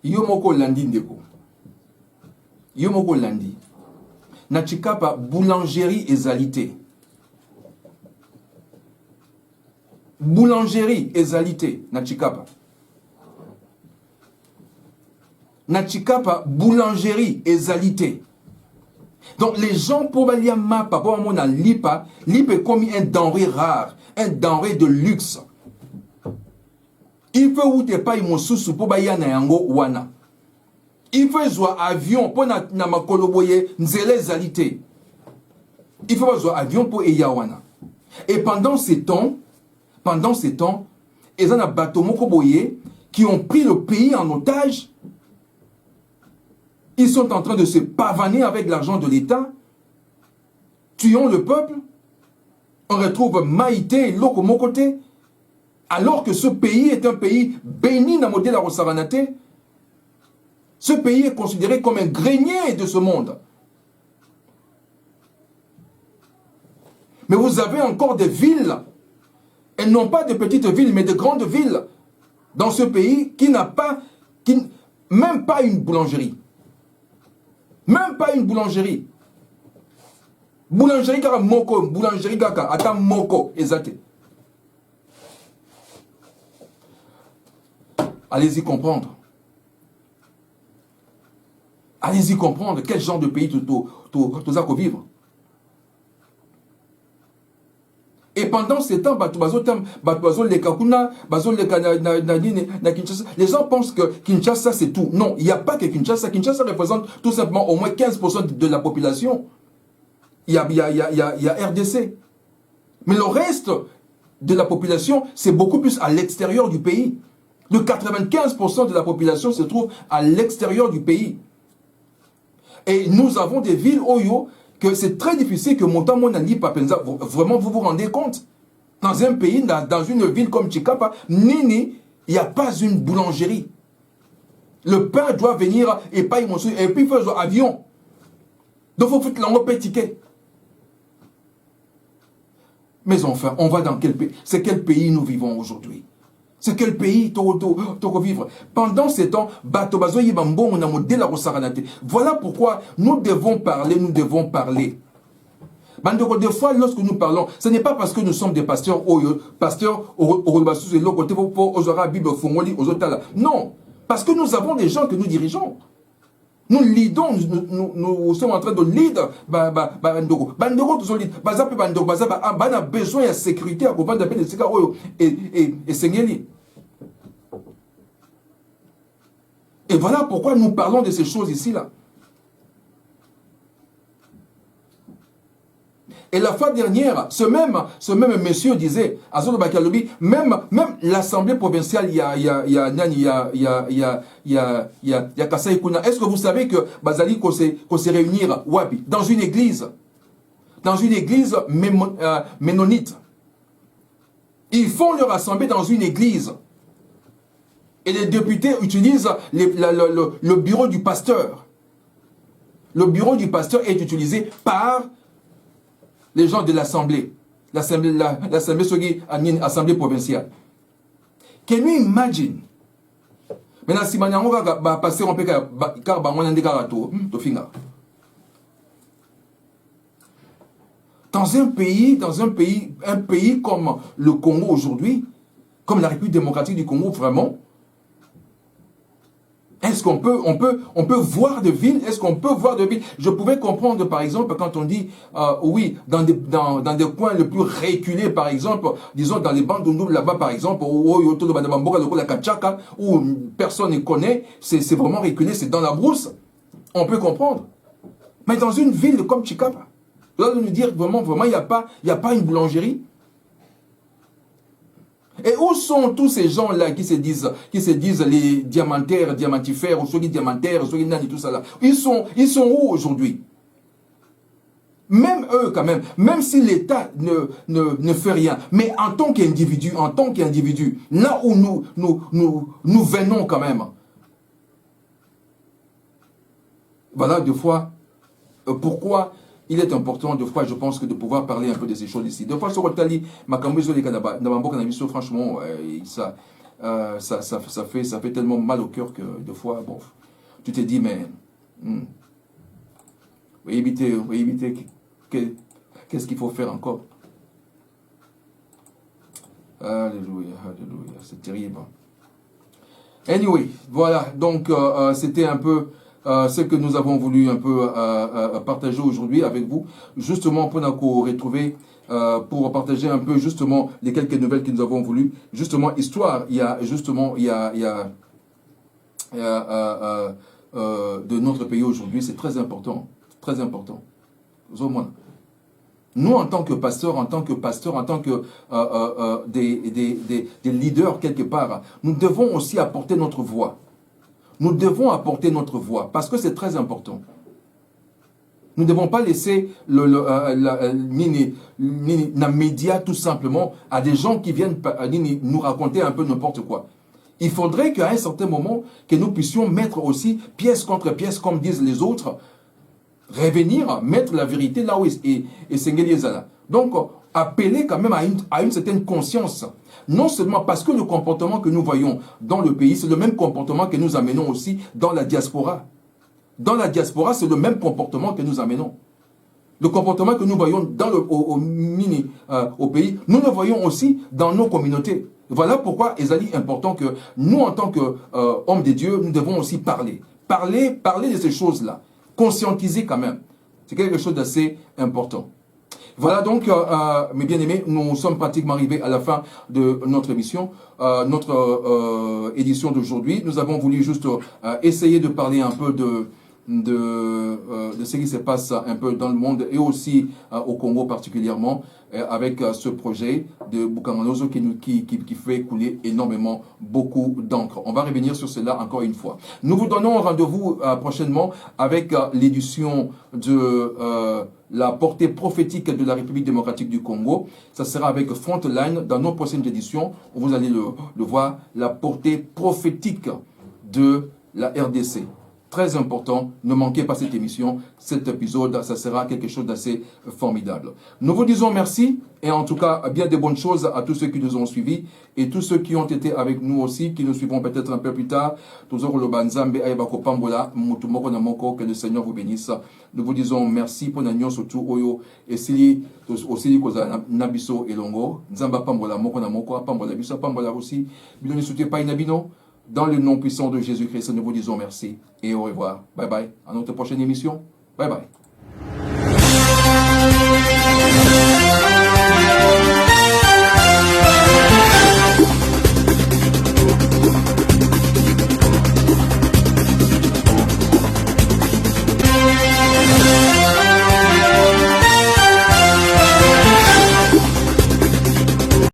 Yomoko landi ndeko. Yomoko landi. Na Tshikapa boulangerie ezalité. Boulangerie ezalité na Tshikapa. Na Tshikapa boulangerie ezalité. Donc les gens pour aller à Mapa, pour aller à Lipa, Lipa est comme un denrée rare, un denrée de luxe. Il faut où t'es pas imosusu pour aller à Yango wana. Il faut jouer avion pour na makoloboye nzele zalité. Il faut jouer avion pour Eyawana. Et pendant ces temps, ils ont un bateau mokoboye qui ont pris le pays en otage. Ils sont en train de se pavaner avec l'argent de l'État, tuant le peuple. On retrouve Maïté et Lokomokote, alors que ce pays est un pays béni dans le modèle Rosavanate. Ce pays est considéré comme un grenier de ce monde. Mais vous avez encore des villes, et non pas de petites villes, mais de grandes villes, dans ce pays qui n'a pas, même pas une boulangerie. Même pas une boulangerie. Boulangerie kaka moko, boulangerie kaka, ata moko, exact. Allez-y comprendre. Allez-y comprendre quel genre de pays tu as vivre. Et pendant ces temps, les gens pensent que Kinshasa c'est tout. Non, il n'y a pas que Kinshasa. Kinshasa représente tout simplement au moins 15% de la population. Il y a RDC. Mais le reste de la population, c'est beaucoup plus à l'extérieur du pays. Le 95% de la population se trouve à l'extérieur du pays. Et nous avons des villes Oyo que c'est très difficile que Montamonali Papenza, vraiment vous vous rendez compte. Dans un pays, dans une ville comme Chikapa, Nini, il n'y a pas une boulangerie. Le pain doit venir et pas et puis il faut un avion. Donc il faut faire un ticket. Mais enfin, on va dans quel pays? C'est quel pays nous vivons aujourd'hui? C'est quel pays tu vivre? Pendant ces temps, voilà pourquoi nous devons parler, nous devons parler. Des fois, lorsque nous parlons, ce n'est pas parce que nous sommes des pasteurs, non, parce que nous avons des gens que nous dirigeons. Nous lidons, nous sommes en train de leader. On a besoin de sécurité à cause et Seigneur. Et voilà pourquoi nous parlons de ces choses ici-là. Et la fois dernière, ce même monsieur disait, même l'Assemblée provinciale, il y a Kasai Kuna. Est-ce que vous savez que Bazali qu'on se réunir Wabi dans une église ménonite. Ils font leur assemblée dans une église. Et les députés utilisent le bureau du pasteur. Le bureau du pasteur est utilisé par les gens de l'Assemblée. L'Assemblée provinciale. Can you imagine? Maintenant, si on va passer un peu dans un pays comme le Congo aujourd'hui, comme la République démocratique du Congo, vraiment, est-ce qu'on peut voir de villes? Est-ce qu'on peut voir de villes? Je pouvais comprendre, par exemple, quand on dit, oui, dans des coins les plus reculés, par exemple, disons dans les bandes là-bas, par exemple, où personne ne connaît, c'est vraiment reculé, c'est dans la brousse. On peut comprendre. Mais dans une ville comme Chikapa, vous allez nous dire, vraiment, il n'y a pas une boulangerie. Et où sont tous ces gens-là qui se disent les diamantaires, diamantifères, ou ceux qui diamantaires, ceux qui et tout ça là? Ils sont où aujourd'hui? Même eux, quand même si l'État ne fait rien, mais en tant qu'individu, là où nous venons quand même. Voilà, des fois, pourquoi il est important, des fois, je pense, que de pouvoir parler un peu de ces choses ici. Des fois, sur Otali, franchement, ça fait tellement mal au cœur que, des fois, bon, tu te dis, mais, éviter, qu'est-ce qu'il faut faire encore? Alléluia, alléluia, c'est terrible. Anyway, voilà, donc, c'était un peu ce que nous avons voulu un peu partager aujourd'hui avec vous, justement pour nous retrouver, pour partager un peu justement les quelques nouvelles que nous avons voulu, justement histoire, il y a de notre pays aujourd'hui, c'est très important, très important. Nous, en tant que pasteurs, en tant que des leaders quelque part, nous devons aussi apporter notre voix. Nous devons apporter notre voix, parce que c'est très important. Nous ne devons pas laisser les médias tout simplement à des gens qui viennent nous raconter un peu n'importe quoi. Il faudrait qu'à un certain moment, que nous puissions mettre aussi pièce contre pièce, comme disent les autres, revenir, mettre la vérité là où et Sengeliezala. Donc, appeler quand même à une certaine conscience. Non seulement parce que le comportement que nous voyons dans le pays, c'est le même comportement que nous amenons aussi dans la diaspora. dans la diaspora, c'est le même comportement que nous amenons. Le comportement que nous voyons dans au pays, nous le voyons aussi dans nos communautés. Voilà pourquoi il est important que nous, en tant qu'hommes de Dieu, nous devons aussi parler. Parler de ces choses-là. Conscientiser quand même. C'est quelque chose d'assez important. Voilà donc, mes bien-aimés, nous sommes pratiquement arrivés à la fin de notre émission, notre édition d'aujourd'hui. Nous avons voulu juste essayer de parler un peu de ce qui se passe un peu dans le monde et aussi au Congo particulièrement, avec ce projet de Bukanganozo qui fait couler énormément beaucoup d'encre. On va revenir sur cela encore une fois. Nous vous donnons rendez-vous prochainement avec l'édition de la portée prophétique de la République démocratique du Congo. Ça sera avec Frontline dans nos prochaines éditions. Vous allez le voir, la portée prophétique de la RDC. Très important, ne manquez pas cette émission, cet épisode, ça sera quelque chose d'assez formidable. Nous vous disons merci et en tout cas bien de bonnes choses à tous ceux qui nous ont suivis et tous ceux qui ont été avec nous aussi, qui nous suivront peut-être un peu plus tard. Que le Seigneur vous bénisse. Nous vous disons merci pour l'agneau surtout oyo et si aussi koza nabiso elongo nzamba pambola moko na moko pambola biso pambola aussi biloni soutien pas inabino. Dans le nom puissant de Jésus-Christ, nous vous disons merci et au revoir. Bye bye. À notre prochaine émission. Bye bye.